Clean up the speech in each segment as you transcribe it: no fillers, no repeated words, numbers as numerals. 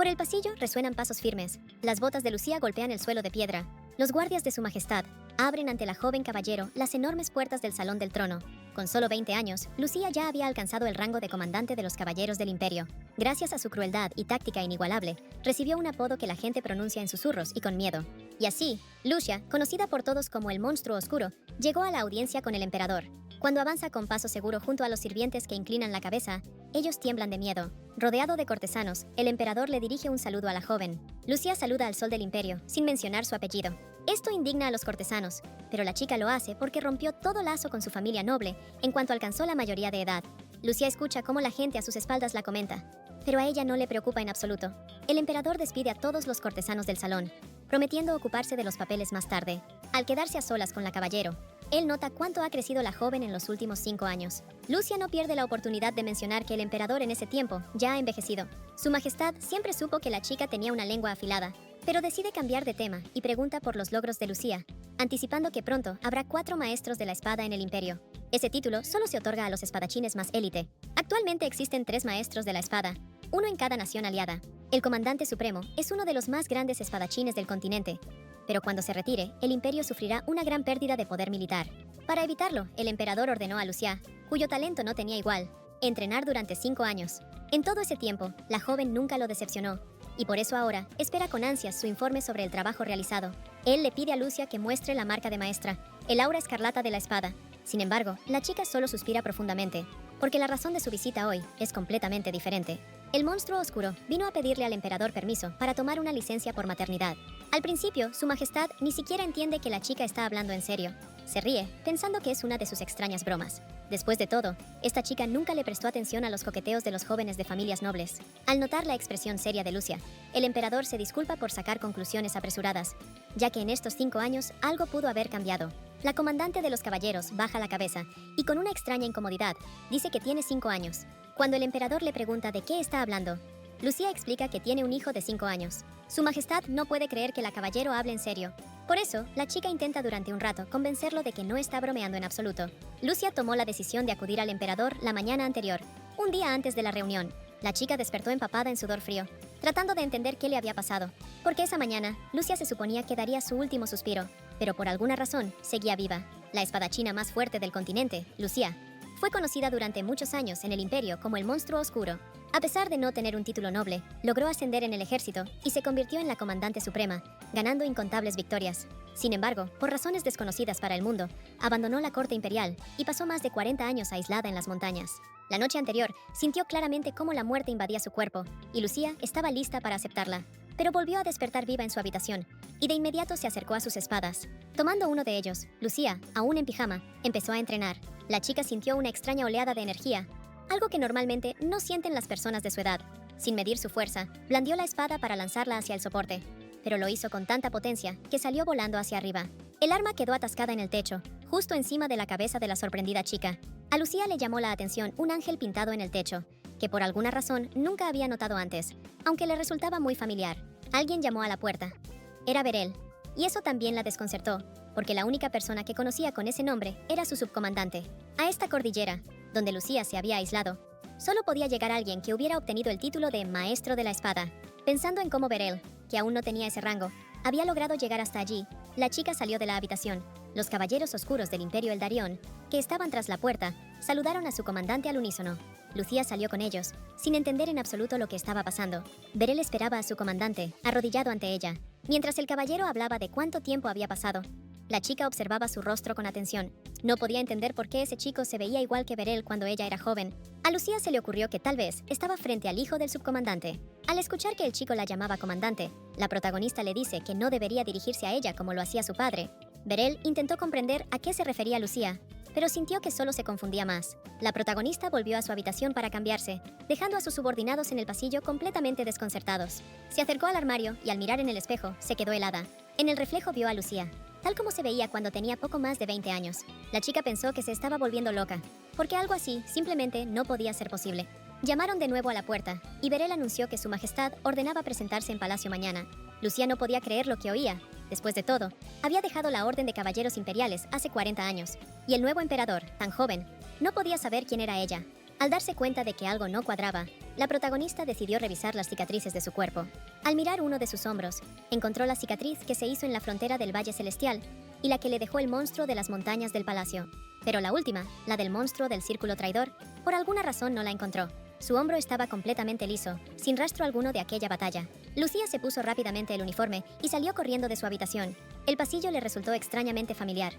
Por el pasillo resuenan pasos firmes. Las botas de Lucía golpean el suelo de piedra. Los guardias de su majestad abren ante la joven caballero las enormes puertas del salón del trono. Con solo 20 años, Lucía ya había alcanzado el rango de comandante de los caballeros del imperio. Gracias a su crueldad y táctica inigualable, recibió un apodo que la gente pronuncia en susurros y con miedo. Y así, Lucia, conocida por todos como el monstruo oscuro, llegó a la audiencia con el emperador. Cuando avanza con paso seguro junto a los sirvientes que inclinan la cabeza, ellos tiemblan de miedo. Rodeado de cortesanos, el emperador le dirige un saludo a la joven. Lucía saluda al sol del imperio, sin mencionar su apellido. Esto indigna a los cortesanos, pero la chica lo hace porque rompió todo lazo con su familia noble en cuanto alcanzó la mayoría de edad. Lucía escucha cómo la gente a sus espaldas la comenta, pero a ella no le preocupa en absoluto. El emperador despide a todos los cortesanos del salón, prometiendo ocuparse de los papeles más tarde. Al quedarse a solas con la caballero, él nota cuánto ha crecido la joven en los últimos 5 años. Lucia no pierde la oportunidad de mencionar que el emperador en ese tiempo ya ha envejecido. Su majestad siempre supo que la chica tenía una lengua afilada, pero decide cambiar de tema y pregunta por los logros de Lucía, anticipando que pronto habrá 4 maestros de la espada en el imperio. Ese título solo se otorga a los espadachines más élite. Actualmente existen 3 maestros de la espada, uno en cada nación aliada. El comandante supremo es uno de los más grandes espadachines del continente, pero cuando se retire, el imperio sufrirá una gran pérdida de poder militar. Para evitarlo, el emperador ordenó a Lucía, cuyo talento no tenía igual, entrenar durante 5 años. En todo ese tiempo, la joven nunca lo decepcionó, y por eso ahora espera con ansias su informe sobre el trabajo realizado. Él le pide a Lucia que muestre la marca de maestra, el aura escarlata de la espada. Sin embargo, la chica solo suspira profundamente, porque la razón de su visita hoy es completamente diferente. El monstruo oscuro vino a pedirle al emperador permiso para tomar una licencia por maternidad. Al principio, su majestad ni siquiera entiende que la chica está hablando en serio. Se ríe, pensando que es una de sus extrañas bromas. Después de todo, esta chica nunca le prestó atención a los coqueteos de los jóvenes de familias nobles. Al notar la expresión seria de Lucia, el emperador se disculpa por sacar conclusiones apresuradas, ya que en estos 5 años algo pudo haber cambiado. La comandante de los caballeros baja la cabeza y con una extraña incomodidad dice que tiene 5 años. Cuando el emperador le pregunta de qué está hablando, Lucía explica que tiene un hijo de 5 años. Su majestad no puede creer que la caballero hable en serio. Por eso, la chica intenta durante un rato convencerlo de que no está bromeando en absoluto. Lucia tomó la decisión de acudir al emperador la mañana anterior, un día antes de la reunión. La chica despertó empapada en sudor frío, tratando de entender qué le había pasado, porque esa mañana Lucia se suponía que daría su último suspiro, pero por alguna razón seguía viva. La espadachina más fuerte del continente, Lucía, fue conocida durante muchos años en el imperio como el monstruo oscuro. A pesar de no tener un título noble, logró ascender en el ejército y se convirtió en la comandante suprema, ganando incontables victorias. Sin embargo, por razones desconocidas para el mundo, abandonó la corte imperial y pasó más de 40 años aislada en las montañas. La noche anterior, sintió claramente cómo la muerte invadía su cuerpo, y Lucía estaba lista para aceptarla. Pero volvió a despertar viva en su habitación, y de inmediato se acercó a sus espadas. Tomando uno de ellos, Lucía, aún en pijama, empezó a entrenar. La chica sintió una extraña oleada de energía, algo que normalmente no sienten las personas de su edad. Sin medir su fuerza, blandió la espada para lanzarla hacia el soporte, pero lo hizo con tanta potencia que salió volando hacia arriba. El arma quedó atascada en el techo, justo encima de la cabeza de la sorprendida chica. A Lucía le llamó la atención un ángel pintado en el techo, que por alguna razón nunca había notado antes, aunque le resultaba muy familiar. Alguien llamó a la puerta. Era Berel, y eso también la desconcertó, porque la única persona que conocía con ese nombre era su subcomandante. A esta cordillera, donde Lucía se había aislado, solo podía llegar alguien que hubiera obtenido el título de Maestro de la Espada. Pensando en cómo Berel, que aún no tenía ese rango, había logrado llegar hasta allí, la chica salió de la habitación. Los caballeros oscuros del Imperio Eldarion, que estaban tras la puerta, saludaron a su comandante al unísono. Lucía salió con ellos, sin entender en absoluto lo que estaba pasando. Berel esperaba a su comandante, arrodillado ante ella, mientras el caballero hablaba de cuánto tiempo había pasado. La chica observaba su rostro con atención. No podía entender por qué ese chico se veía igual que Berel cuando ella era joven. A Lucía se le ocurrió que tal vez estaba frente al hijo del subcomandante. Al escuchar que el chico la llamaba comandante, la protagonista le dice que no debería dirigirse a ella como lo hacía su padre. Berel intentó comprender a qué se refería Lucía, pero sintió que solo se confundía más. La protagonista volvió a su habitación para cambiarse, dejando a sus subordinados en el pasillo completamente desconcertados. Se acercó al armario y al mirar en el espejo, se quedó helada. En el reflejo vio a Lucía, tal como se veía cuando tenía poco más de 20 años. La chica pensó que se estaba volviendo loca, porque algo así simplemente no podía ser posible. Llamaron de nuevo a la puerta, y Berel anunció que su majestad ordenaba presentarse en palacio mañana. Lucía no podía creer lo que oía. Después de todo, había dejado la orden de caballeros imperiales hace 40 años, y el nuevo emperador, tan joven, no podía saber quién era ella. Al darse cuenta de que algo no cuadraba, la protagonista decidió revisar las cicatrices de su cuerpo. Al mirar uno de sus hombros, encontró la cicatriz que se hizo en la frontera del Valle Celestial y la que le dejó el monstruo de las montañas del palacio. Pero la última, la del monstruo del círculo traidor, por alguna razón no la encontró. Su hombro estaba completamente liso, sin rastro alguno de aquella batalla. Lucía se puso rápidamente el uniforme y salió corriendo de su habitación. El pasillo le resultó extrañamente familiar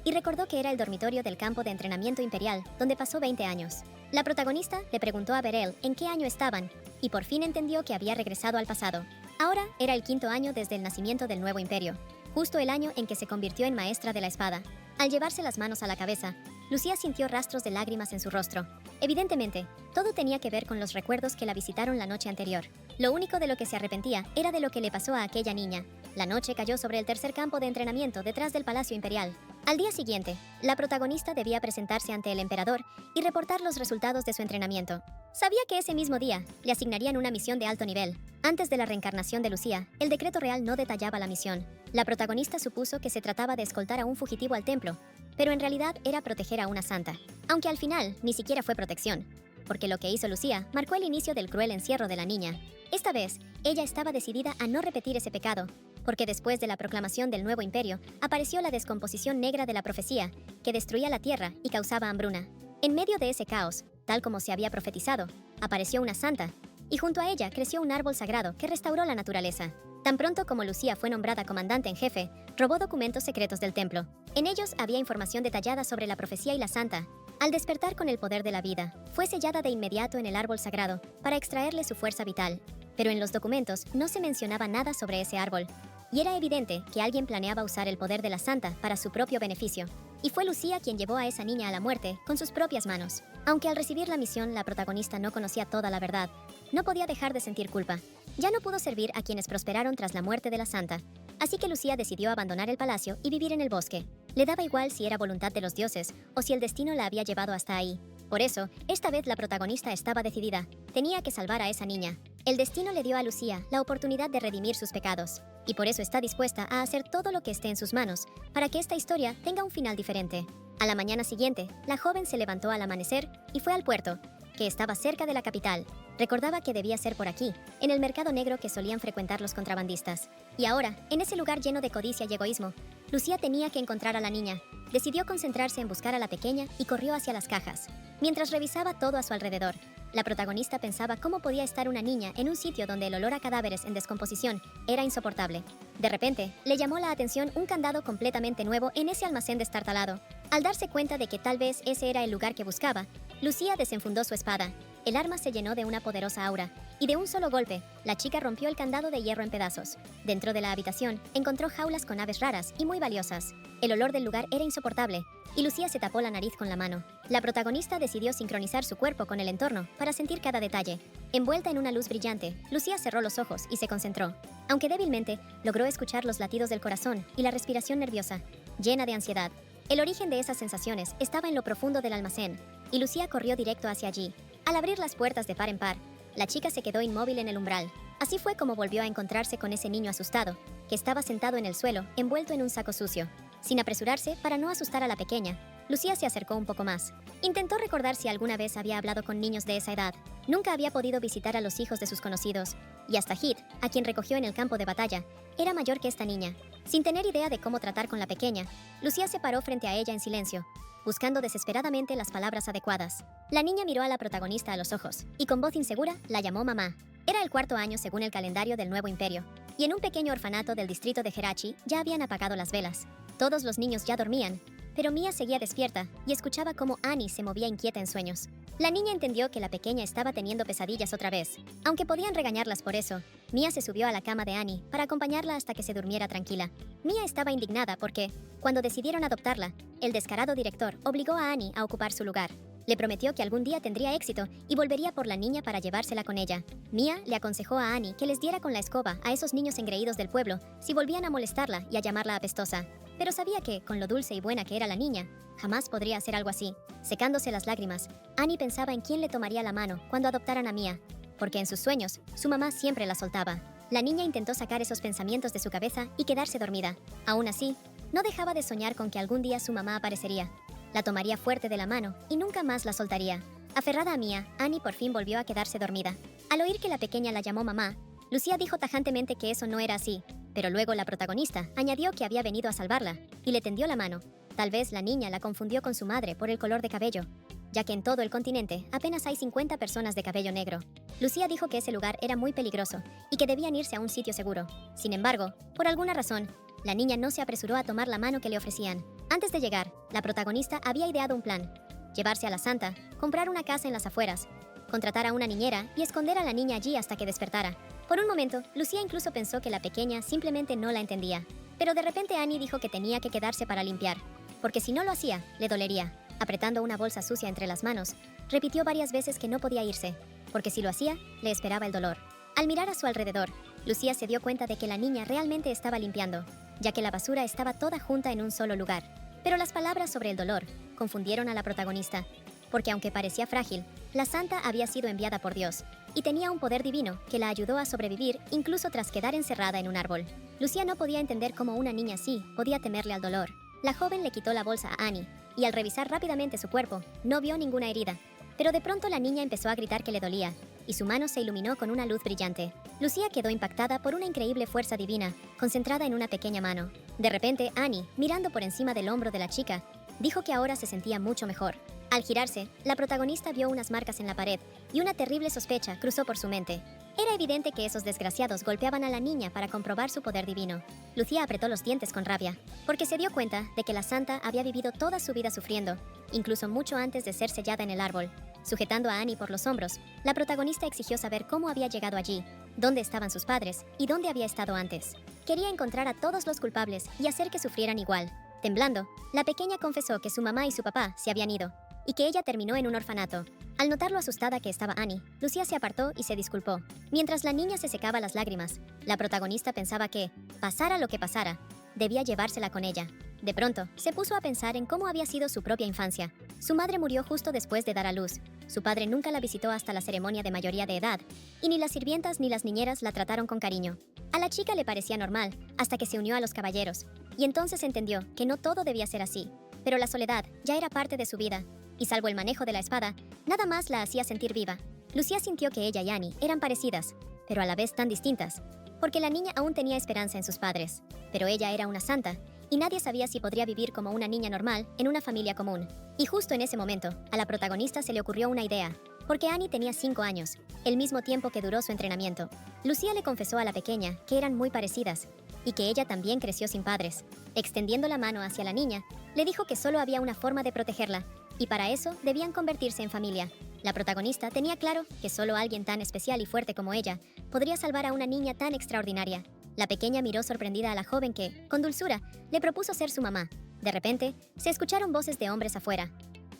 y recordó que era el dormitorio del campo de entrenamiento imperial, donde pasó 20 años. La protagonista le preguntó a Beryl en qué año estaban y por fin entendió que había regresado al pasado. Ahora era el 5.º año desde el nacimiento del nuevo imperio, justo el año en que se convirtió en maestra de la espada. Al llevarse las manos a la cabeza, Lucía sintió rastros de lágrimas en su rostro. Evidentemente, todo tenía que ver con los recuerdos que la visitaron la noche anterior. Lo único de lo que se arrepentía era de lo que le pasó a aquella niña. La noche cayó sobre el tercer campo de entrenamiento detrás del Palacio Imperial. Al día siguiente, la protagonista debía presentarse ante el emperador y reportar los resultados de su entrenamiento. Sabía que ese mismo día le asignarían una misión de alto nivel. Antes de la reencarnación de Lucía, el decreto real no detallaba la misión. La protagonista supuso que se trataba de escoltar a un fugitivo al templo, pero en realidad era proteger a una santa. Aunque al final ni siquiera fue protección, porque lo que hizo Lucía marcó el inicio del cruel encierro de la niña. Esta vez, ella estaba decidida a no repetir ese pecado, porque después de la proclamación del nuevo imperio, apareció la descomposición negra de la profecía, que destruía la tierra y causaba hambruna. En medio de ese caos, tal como se había profetizado, apareció una santa, y junto a ella creció un árbol sagrado que restauró la naturaleza. Tan pronto como Lucía fue nombrada comandante en jefe, robó documentos secretos del templo. En ellos había información detallada sobre la profecía y la santa. Al despertar con el poder de la vida, fue sellada de inmediato en el árbol sagrado para extraerle su fuerza vital. Pero en los documentos no se mencionaba nada sobre ese árbol, y era evidente que alguien planeaba usar el poder de la santa para su propio beneficio. Y fue Lucía quien llevó a esa niña a la muerte con sus propias manos. Aunque al recibir la misión la protagonista no conocía toda la verdad, no podía dejar de sentir culpa. Ya no pudo servir a quienes prosperaron tras la muerte de la santa. Así que Lucía decidió abandonar el palacio y vivir en el bosque. Le daba igual si era voluntad de los dioses o si el destino la había llevado hasta ahí. Por eso, esta vez la protagonista estaba decidida. Tenía que salvar a esa niña. El destino le dio a Lucía la oportunidad de redimir sus pecados, y por eso está dispuesta a hacer todo lo que esté en sus manos para que esta historia tenga un final diferente. A la mañana siguiente, la joven se levantó al amanecer y fue al puerto, que estaba cerca de la capital. Recordaba que debía ser por aquí, en el mercado negro que solían frecuentar los contrabandistas. Y ahora, en ese lugar lleno de codicia y egoísmo, Lucía tenía que encontrar a la niña. Decidió concentrarse en buscar a la pequeña y corrió hacia las cajas. Mientras revisaba todo a su alrededor, la protagonista pensaba cómo podía estar una niña en un sitio donde el olor a cadáveres en descomposición era insoportable. De repente, le llamó la atención un candado completamente nuevo en ese almacén destartalado. Al darse cuenta de que tal vez ese era el lugar que buscaba, Lucía desenfundó su espada. El arma se llenó de una poderosa aura, y de un solo golpe, la chica rompió el candado de hierro en pedazos. Dentro de la habitación, encontró jaulas con aves raras y muy valiosas. El olor del lugar era insoportable, y Lucía se tapó la nariz con la mano. La protagonista decidió sincronizar su cuerpo con el entorno para sentir cada detalle. Envuelta en una luz brillante, Lucía cerró los ojos y se concentró. Aunque débilmente, logró escuchar los latidos del corazón y la respiración nerviosa, llena de ansiedad. El origen de esas sensaciones estaba en lo profundo del almacén, y Lucía corrió directo hacia allí. Al abrir las puertas de par en par, la chica se quedó inmóvil en el umbral. Así fue como volvió a encontrarse con ese niño asustado, que estaba sentado en el suelo, envuelto en un saco sucio. Sin apresurarse para no asustar a la pequeña, Lucía se acercó un poco más. Intentó recordar si alguna vez había hablado con niños de esa edad. Nunca había podido visitar a los hijos de sus conocidos, y hasta Hit, a quien recogió en el campo de batalla, era mayor que esta niña. Sin tener idea de cómo tratar con la pequeña, Lucía se paró frente a ella en silencio, buscando desesperadamente las palabras adecuadas. La niña miró a la protagonista a los ojos, y con voz insegura la llamó mamá. Era el 4.º año según el calendario del nuevo imperio, y en un pequeño orfanato del distrito de Herachi ya habían apagado las velas. Todos los niños ya dormían, pero Mia seguía despierta y escuchaba cómo Annie se movía inquieta en sueños. La niña entendió que la pequeña estaba teniendo pesadillas otra vez. Aunque podían regañarlas por eso, Mia se subió a la cama de Annie para acompañarla hasta que se durmiera tranquila. Mia estaba indignada porque, cuando decidieron adoptarla, el descarado director obligó a Annie a ocupar su lugar. Le prometió que algún día tendría éxito y volvería por la niña para llevársela con ella. Mia le aconsejó a Annie que les diera con la escoba a esos niños engreídos del pueblo si volvían a molestarla y a llamarla apestosa. Pero sabía que, con lo dulce y buena que era la niña, jamás podría hacer algo así. Secándose las lágrimas, Annie pensaba en quién le tomaría la mano cuando adoptaran a Mia, porque en sus sueños, su mamá siempre la soltaba. La niña intentó sacar esos pensamientos de su cabeza y quedarse dormida. Aún así, no dejaba de soñar con que algún día su mamá aparecería. La tomaría fuerte de la mano y nunca más la soltaría. Aferrada a Mia, Annie por fin volvió a quedarse dormida. Al oír que la pequeña la llamó mamá, Lucía dijo tajantemente que eso no era así, pero luego la protagonista añadió que había venido a salvarla y le tendió la mano. Tal vez la niña la confundió con su madre por el color de cabello, ya que en todo el continente apenas hay 50 personas de cabello negro. Lucía dijo que ese lugar era muy peligroso y que debían irse a un sitio seguro. Sin embargo, por alguna razón, la niña no se apresuró a tomar la mano que le ofrecían. Antes de llegar, la protagonista había ideado un plan: llevarse a la santa, comprar una casa en las afueras, contratar a una niñera y esconder a la niña allí hasta que despertara. Por un momento, Lucía incluso pensó que la pequeña simplemente no la entendía. Pero de repente Annie dijo que tenía que quedarse para limpiar, porque si no lo hacía, le dolería. Apretando una bolsa sucia entre las manos, repitió varias veces que no podía irse, porque si lo hacía, le esperaba el dolor. Al mirar a su alrededor, Lucía se dio cuenta de que la niña realmente estaba limpiando, ya que la basura estaba toda junta en un solo lugar. Pero las palabras sobre el dolor confundieron a la protagonista, porque aunque parecía frágil, la santa había sido enviada por Dios y tenía un poder divino que la ayudó a sobrevivir incluso tras quedar encerrada en un árbol. Lucía no podía entender cómo una niña así podía temerle al dolor. La joven le quitó la bolsa a Annie y al revisar rápidamente su cuerpo, no vio ninguna herida. Pero de pronto la niña empezó a gritar que le dolía y su mano se iluminó con una luz brillante. Lucía quedó impactada por una increíble fuerza divina, concentrada en una pequeña mano. De repente, Annie, mirando por encima del hombro de la chica, dijo que ahora se sentía mucho mejor. Al girarse, la protagonista vio unas marcas en la pared y una terrible sospecha cruzó por su mente. Era evidente que esos desgraciados golpeaban a la niña para comprobar su poder divino. Lucía apretó los dientes con rabia, porque se dio cuenta de que la santa había vivido toda su vida sufriendo, incluso mucho antes de ser sellada en el árbol. Sujetando a Annie por los hombros, la protagonista exigió saber cómo había llegado allí, dónde estaban sus padres y dónde había estado antes. Quería encontrar a todos los culpables y hacer que sufrieran igual. Temblando, la pequeña confesó que su mamá y su papá se habían ido, y que ella terminó en un orfanato. Al notar lo asustada que estaba Annie, Lucía se apartó y se disculpó. Mientras la niña se secaba las lágrimas, la protagonista pensaba que, pasara lo que pasara, debía llevársela con ella. De pronto, se puso a pensar en cómo había sido su propia infancia. Su madre murió justo después de dar a luz. Su padre nunca la visitó hasta la ceremonia de mayoría de edad, y ni las sirvientas ni las niñeras la trataron con cariño. A la chica le parecía normal, hasta que se unió a los caballeros, y entonces entendió que no todo debía ser así. Pero la soledad ya era parte de su vida, y salvo el manejo de la espada, nada más la hacía sentir viva. Lucía sintió que ella y Annie eran parecidas, pero a la vez tan distintas, porque la niña aún tenía esperanza en sus padres, pero ella era una santa, y nadie sabía si podría vivir como una niña normal en una familia común. Y justo en ese momento, a la protagonista se le ocurrió una idea, porque Annie tenía 5 años, el mismo tiempo que duró su entrenamiento. Lucía le confesó a la pequeña que eran muy parecidas, y que ella también creció sin padres. Extendiendo la mano hacia la niña, le dijo que solo había una forma de protegerla, y para eso debían convertirse en familia. La protagonista tenía claro que solo alguien tan especial y fuerte como ella podría salvar a una niña tan extraordinaria. La pequeña miró sorprendida a la joven que, con dulzura, le propuso ser su mamá. De repente, se escucharon voces de hombres afuera.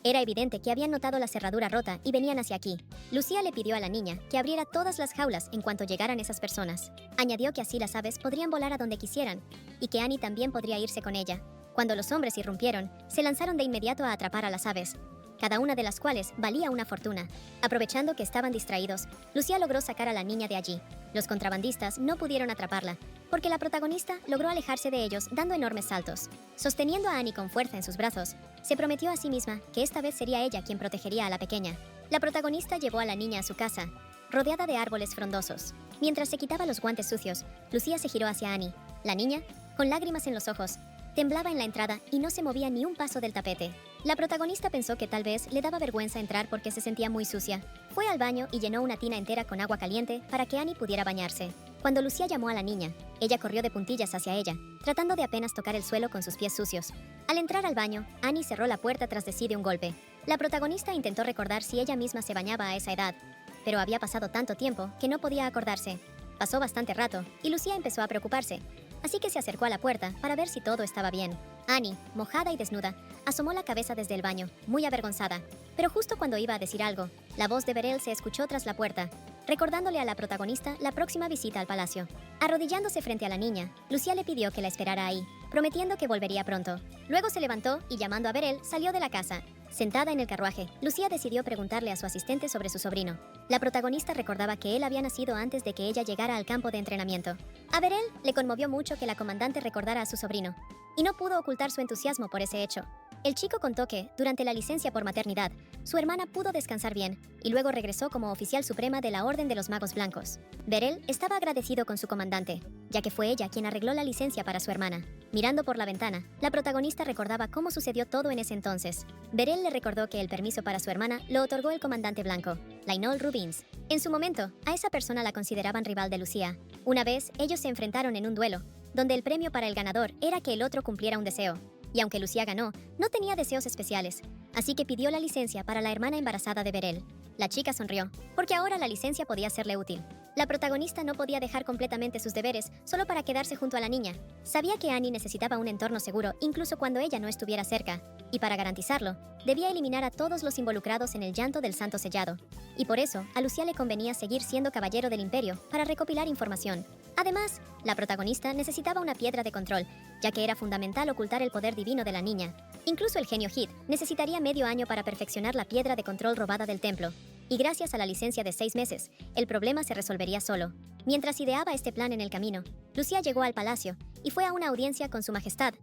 Era evidente que habían notado la cerradura rota y venían hacia aquí. Lucía le pidió a la niña que abriera todas las jaulas en cuanto llegaran esas personas. Añadió que así las aves podrían volar a donde quisieran, y que Annie también podría irse con ella. Cuando los hombres irrumpieron, se lanzaron de inmediato a atrapar a las aves, cada una de las cuales valía una fortuna. Aprovechando que estaban distraídos, Lucía logró sacar a la niña de allí. Los contrabandistas no pudieron atraparla, porque la protagonista logró alejarse de ellos dando enormes saltos. Sosteniendo a Annie con fuerza en sus brazos, se prometió a sí misma que esta vez sería ella quien protegería a la pequeña. La protagonista llevó a la niña a su casa, rodeada de árboles frondosos. Mientras se quitaba los guantes sucios, Lucía se giró hacia Annie. La niña, con lágrimas en los ojos, temblaba en la entrada y no se movía ni un paso del tapete. La protagonista pensó que tal vez le daba vergüenza entrar porque se sentía muy sucia. Fue al baño y llenó una tina entera con agua caliente para que Annie pudiera bañarse. Cuando Lucía llamó a la niña, ella corrió de puntillas hacia ella, tratando de apenas tocar el suelo con sus pies sucios. Al entrar al baño, Annie cerró la puerta tras de sí de un golpe. La protagonista intentó recordar si ella misma se bañaba a esa edad, pero había pasado tanto tiempo que no podía acordarse. Pasó bastante rato y Lucía empezó a preocuparse, así que se acercó a la puerta para ver si todo estaba bien. Annie, mojada y desnuda, asomó la cabeza desde el baño, muy avergonzada. Pero justo cuando iba a decir algo, la voz de Beryl se escuchó tras la puerta, recordándole a la protagonista la próxima visita al palacio. Arrodillándose frente a la niña, Lucía le pidió que la esperara ahí, prometiendo que volvería pronto. Luego se levantó y llamando a Beryl, salió de la casa. Sentada en el carruaje, Lucía decidió preguntarle a su asistente sobre su sobrino. La protagonista recordaba que él había nacido antes de que ella llegara al campo de entrenamiento. A Beryl le conmovió mucho que la comandante recordara a su sobrino, y no pudo ocultar su entusiasmo por ese hecho. El chico contó que, durante la licencia por maternidad, su hermana pudo descansar bien y luego regresó como oficial suprema de la Orden de los Magos Blancos. Beryl estaba agradecido con su comandante, ya que fue ella quien arregló la licencia para su hermana. Mirando por la ventana, la protagonista recordaba cómo sucedió todo en ese entonces. Beryl le recordó que el permiso para su hermana lo otorgó el comandante blanco, Lionel Rubins. En su momento, a esa persona la consideraban rival de Lucía. Una vez, ellos se enfrentaron en un duelo, donde el premio para el ganador era que el otro cumpliera un deseo. Y aunque Lucía ganó, no tenía deseos especiales, así que pidió la licencia para la hermana embarazada de Beryl. La chica sonrió, porque ahora la licencia podía serle útil. La protagonista no podía dejar completamente sus deberes solo para quedarse junto a la niña. Sabía que Annie necesitaba un entorno seguro incluso cuando ella no estuviera cerca, y para garantizarlo, debía eliminar a todos los involucrados en el llanto del santo sellado. Y por eso, a Lucía le convenía seguir siendo caballero del imperio para recopilar información. Además, la protagonista necesitaba una piedra de control, ya que era fundamental ocultar el poder divino de la niña. Incluso el genio Hit necesitaría medio año para perfeccionar la piedra de control robada del templo. Y gracias a la licencia de 6 meses, el problema se resolvería solo. Mientras ideaba este plan en el camino, Lucía llegó al palacio y fue a una audiencia con su majestad,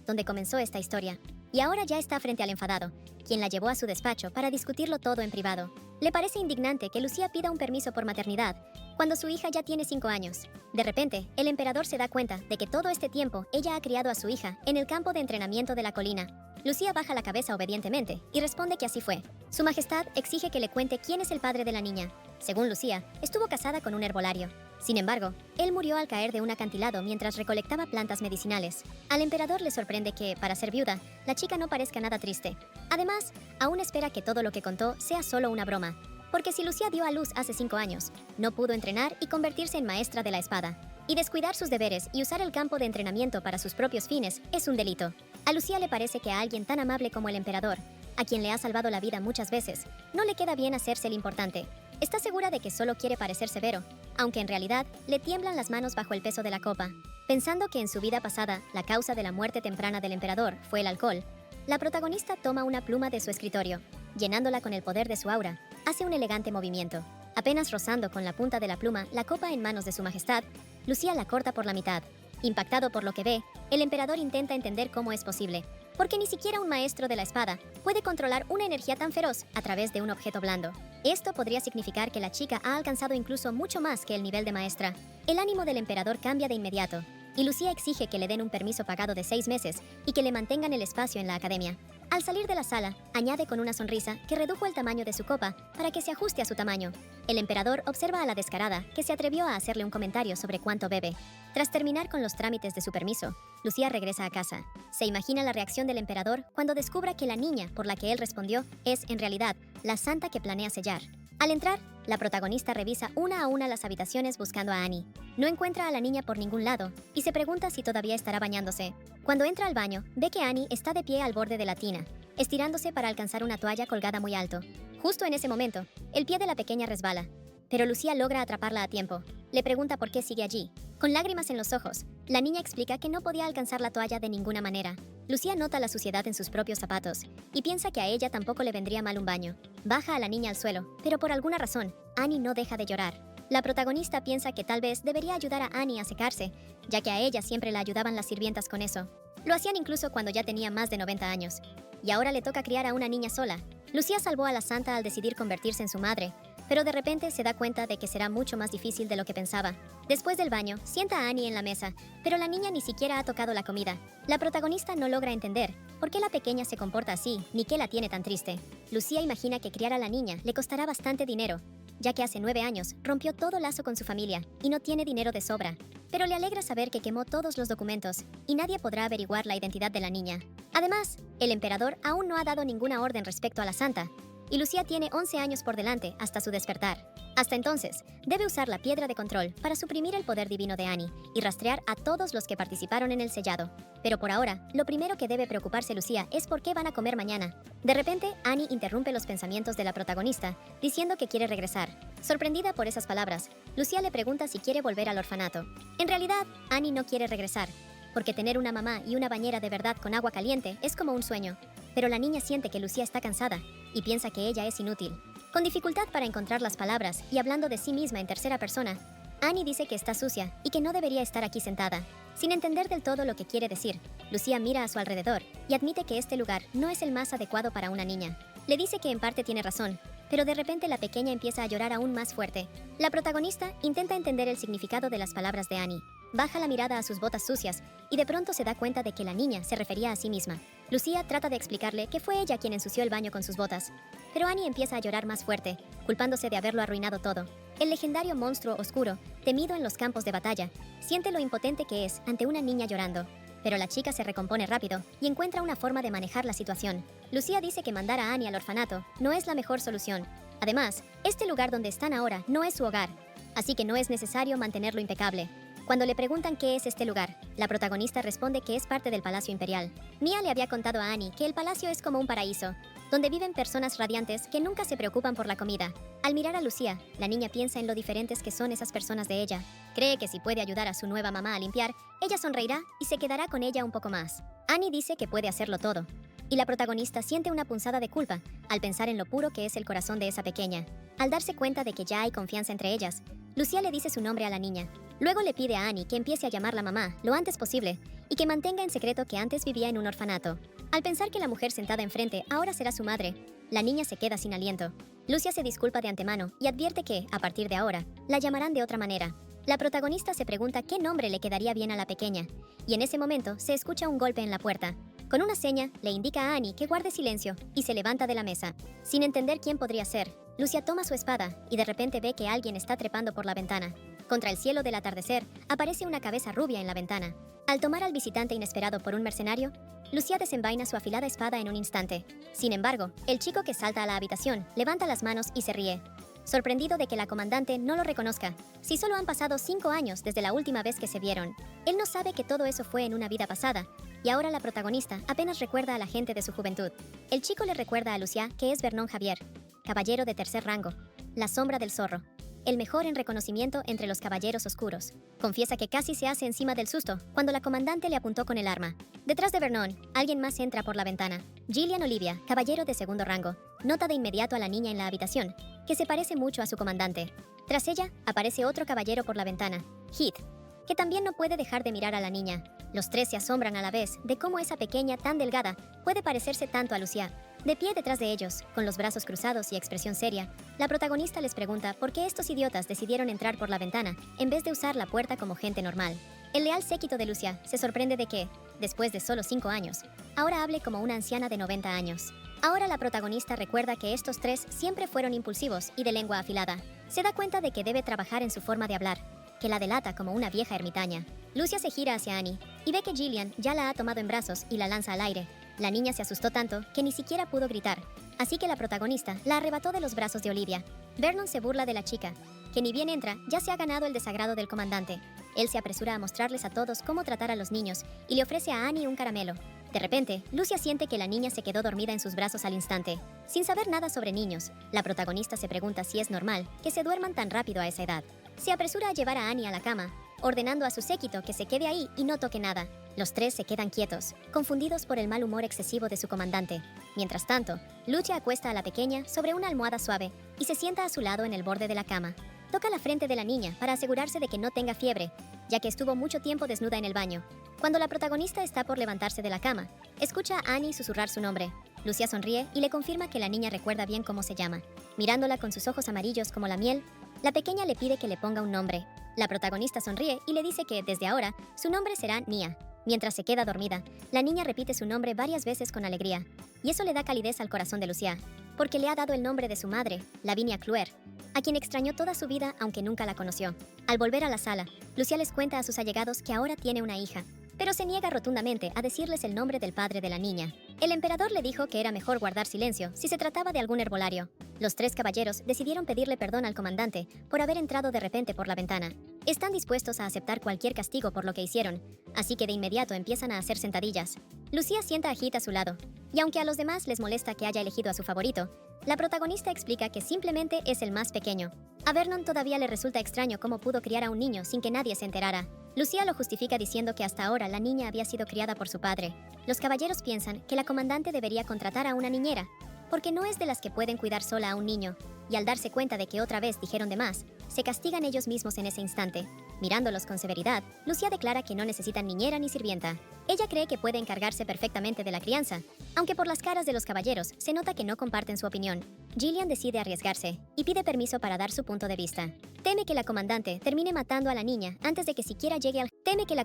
donde comenzó esta historia. Y ahora ya está frente al enfadado, quien la llevó a su despacho para discutirlo todo en privado. Le parece indignante que Lucía pida un permiso por maternidad, cuando su hija ya tiene 5 años. De repente, el emperador se da cuenta de que todo este tiempo ella ha criado a su hija en el campo de entrenamiento de la colina. Lucía baja la cabeza obedientemente y responde que así fue. Su majestad exige que le cuente quién es el padre de la niña. Según Lucía, estuvo casada con un herbolario. Sin embargo, él murió al caer de un acantilado mientras recolectaba plantas medicinales. Al emperador le sorprende que, para ser viuda, la chica no parezca nada triste. Además, aún espera que todo lo que contó sea solo una broma. Porque si Lucía dio a luz hace 5 años, no pudo entrenar y convertirse en maestra de la espada. Y descuidar sus deberes y usar el campo de entrenamiento para sus propios fines es un delito. A Lucía le parece que a alguien tan amable como el emperador, a quien le ha salvado la vida muchas veces, no le queda bien hacerse el importante. Está segura de que solo quiere parecer severo, aunque en realidad le tiemblan las manos bajo el peso de la copa. Pensando que en su vida pasada la causa de la muerte temprana del emperador fue el alcohol, la protagonista toma una pluma de su escritorio, llenándola con el poder de su aura, hace un elegante movimiento. Apenas rozando con la punta de la pluma la copa en manos de su majestad, Lucía la corta por la mitad. Impactado por lo que ve, el emperador intenta entender cómo es posible, porque ni siquiera un maestro de la espada puede controlar una energía tan feroz a través de un objeto blando. Esto podría significar que la chica ha alcanzado incluso mucho más que el nivel de maestra. El ánimo del emperador cambia de inmediato, y Lucía exige que le den un permiso pagado de 6 meses y que le mantengan el espacio en la academia. Al salir de la sala, añade con una sonrisa que redujo el tamaño de su copa para que se ajuste a su tamaño. El emperador observa a la descarada, que se atrevió a hacerle un comentario sobre cuánto bebe. Tras terminar con los trámites de su permiso, Lucía regresa a casa. Se imagina la reacción del emperador cuando descubra que la niña por la que él respondió es, en realidad, la santa que planea sellar. Al entrar, la protagonista revisa una a una las habitaciones buscando a Annie. No encuentra a la niña por ningún lado y se pregunta si todavía estará bañándose. Cuando entra al baño, ve que Annie está de pie al borde de la tina, estirándose para alcanzar una toalla colgada muy alto. Justo en ese momento, el pie de la pequeña resbala, pero Lucía logra atraparla a tiempo. Le pregunta por qué sigue allí. Con lágrimas en los ojos, la niña explica que no podía alcanzar la toalla de ninguna manera. Lucía nota la suciedad en sus propios zapatos y piensa que a ella tampoco le vendría mal un baño. Baja a la niña al suelo, pero por alguna razón, Annie no deja de llorar. La protagonista piensa que tal vez debería ayudar a Annie a secarse, ya que a ella siempre la ayudaban las sirvientas con eso. Lo hacían incluso cuando ya tenía más de 90 años. Y ahora le toca criar a una niña sola. Lucía salvó a la santa al decidir convertirse en su madre, pero de repente se da cuenta de que será mucho más difícil de lo que pensaba. Después del baño, sienta a Annie en la mesa, pero la niña ni siquiera ha tocado la comida. La protagonista no logra entender por qué la pequeña se comporta así, ni qué la tiene tan triste. Lucía imagina que criar a la niña le costará bastante dinero, ya que hace 9 años rompió todo lazo con su familia y no tiene dinero de sobra. Pero le alegra saber que quemó todos los documentos y nadie podrá averiguar la identidad de la niña. Además, el emperador aún no ha dado ninguna orden respecto a la santa, y Lucía tiene 11 años por delante hasta su despertar. Hasta entonces, debe usar la piedra de control para suprimir el poder divino de Annie y rastrear a todos los que participaron en el sellado. Pero por ahora, lo primero que debe preocuparse Lucía es por qué van a comer mañana. De repente, Annie interrumpe los pensamientos de la protagonista, diciendo que quiere regresar. Sorprendida por esas palabras, Lucía le pregunta si quiere volver al orfanato. En realidad, Annie no quiere regresar, porque tener una mamá y una bañera de verdad con agua caliente es como un sueño. Pero la niña siente que Lucía está cansada y piensa que ella es inútil. Con dificultad para encontrar las palabras y hablando de sí misma en tercera persona, Annie dice que está sucia y que no debería estar aquí sentada. Sin entender del todo lo que quiere decir, Lucía mira a su alrededor y admite que este lugar no es el más adecuado para una niña. Le dice que en parte tiene razón, pero de repente la pequeña empieza a llorar aún más fuerte. La protagonista intenta entender el significado de las palabras de Annie. Baja la mirada a sus botas sucias y de pronto se da cuenta de que la niña se refería a sí misma. Lucía trata de explicarle que fue ella quien ensució el baño con sus botas, pero Annie empieza a llorar más fuerte, culpándose de haberlo arruinado todo. El legendario monstruo oscuro, temido en los campos de batalla, siente lo impotente que es ante una niña llorando. Pero la chica se recompone rápido y encuentra una forma de manejar la situación. Lucía dice que mandar a Annie al orfanato no es la mejor solución. Además, este lugar donde están ahora no es su hogar, así que no es necesario mantenerlo impecable. Cuando le preguntan qué es este lugar, la protagonista responde que es parte del Palacio Imperial. Mia le había contado a Annie que el palacio es como un paraíso, donde viven personas radiantes que nunca se preocupan por la comida. Al mirar a Lucía, la niña piensa en lo diferentes que son esas personas de ella. Cree que si puede ayudar a su nueva mamá a limpiar, ella sonreirá y se quedará con ella un poco más. Annie dice que puede hacerlo todo, y la protagonista siente una punzada de culpa al pensar en lo puro que es el corazón de esa pequeña. Al darse cuenta de que ya hay confianza entre ellas, Lucía le dice su nombre a la niña. Luego le pide a Annie que empiece a llamarla mamá lo antes posible y que mantenga en secreto que antes vivía en un orfanato. Al pensar que la mujer sentada enfrente ahora será su madre, la niña se queda sin aliento. Lucía se disculpa de antemano y advierte que, a partir de ahora, la llamarán de otra manera. La protagonista se pregunta qué nombre le quedaría bien a la pequeña, y en ese momento se escucha un golpe en la puerta. Con una seña, le indica a Annie que guarde silencio y se levanta de la mesa. Sin entender quién podría ser, Lucía toma su espada y de repente ve que alguien está trepando por la ventana. Contra el cielo del atardecer, aparece una cabeza rubia en la ventana. Al tomar al visitante inesperado por un mercenario, Lucía desenvaina su afilada espada en un instante. Sin embargo, el chico que salta a la habitación levanta las manos y se ríe, sorprendido de que la comandante no lo reconozca, si solo han pasado 5 años desde la última vez que se vieron. Él no sabe que todo eso fue en una vida pasada, y ahora la protagonista apenas recuerda a la gente de su juventud. El chico le recuerda a Lucía que es Vernon Javier, caballero de tercer rango, la sombra del zorro, el mejor en reconocimiento entre los caballeros oscuros. Confiesa que casi se hace encima del susto cuando la comandante le apuntó con el arma. Detrás de Vernon, alguien más entra por la ventana. Gillian Olivia, caballero de segundo rango, nota de inmediato a la niña en la habitación, que se parece mucho a su comandante. Tras ella, aparece otro caballero por la ventana, Heath, que también no puede dejar de mirar a la niña. Los tres se asombran a la vez de cómo esa pequeña tan delgada puede parecerse tanto a Lucía. De pie detrás de ellos, con los brazos cruzados y expresión seria, la protagonista les pregunta por qué estos idiotas decidieron entrar por la ventana en vez de usar la puerta como gente normal. El leal séquito de Lucía se sorprende de que, después de solo 5 años, ahora hable como una anciana de 90 años. Ahora la protagonista recuerda que estos tres siempre fueron impulsivos y de lengua afilada. Se da cuenta de que debe trabajar en su forma de hablar, que la delata como una vieja ermitaña. Lucía se gira hacia Annie y ve que Gillian ya la ha tomado en brazos y la lanza al aire. La niña se asustó tanto que ni siquiera pudo gritar, así que la protagonista la arrebató de los brazos de Olivia. Vernon se burla de la chica, que ni bien entra ya se ha ganado el desagrado del comandante. Él se apresura a mostrarles a todos cómo tratar a los niños y le ofrece a Annie un caramelo. De repente, Lucía siente que la niña se quedó dormida en sus brazos al instante. Sin saber nada sobre niños, la protagonista se pregunta si es normal que se duerman tan rápido a esa edad. Se apresura a llevar a Annie a la cama, ordenando a su séquito que se quede ahí y no toque nada. Los tres se quedan quietos, confundidos por el mal humor excesivo de su comandante. Mientras tanto, Lucía acuesta a la pequeña sobre una almohada suave y se sienta a su lado en el borde de la cama. Toca la frente de la niña para asegurarse de que no tenga fiebre, ya que estuvo mucho tiempo desnuda en el baño. Cuando la protagonista está por levantarse de la cama, escucha a Annie susurrar su nombre. Lucía sonríe y le confirma que la niña recuerda bien cómo se llama. Mirándola con sus ojos amarillos como la miel, la pequeña le pide que le ponga un nombre. La protagonista sonríe y le dice que, desde ahora, su nombre será Nia. Mientras se queda dormida, la niña repite su nombre varias veces con alegría, y eso le da calidez al corazón de Lucía, porque le ha dado el nombre de su madre, Lavinia Cluer, a quien extrañó toda su vida aunque nunca la conoció. Al volver a la sala, Lucía les cuenta a sus allegados que ahora tiene una hija, pero se niega rotundamente a decirles el nombre del padre de la niña. El emperador le dijo que era mejor guardar silencio si se trataba de algún herbolario. Los tres caballeros decidieron pedirle perdón al comandante por haber entrado de repente por la ventana. Están dispuestos a aceptar cualquier castigo por lo que hicieron, así que de inmediato empiezan a hacer sentadillas. Lucía sienta a Heath a su lado, y aunque a los demás les molesta que haya elegido a su favorito, la protagonista explica que simplemente es el más pequeño. A Vernon todavía le resulta extraño cómo pudo criar a un niño sin que nadie se enterara. Lucía lo justifica diciendo que hasta ahora la niña había sido criada por su padre. Los caballeros piensan que la comandante debería contratar a una niñera, porque no es de las que pueden cuidar sola a un niño. y al darse cuenta de que otra vez dijeron de más, se castigan ellos mismos en ese instante. Mirándolos con severidad, Lucía declara que no necesitan niñera ni sirvienta. Ella cree que puede encargarse perfectamente de la crianza, aunque por las caras de los caballeros se nota que no comparten su opinión. Gillian decide arriesgarse y pide permiso para dar su punto de vista. Teme que la comandante termine matando a la niña antes de que siquiera llegue al jardín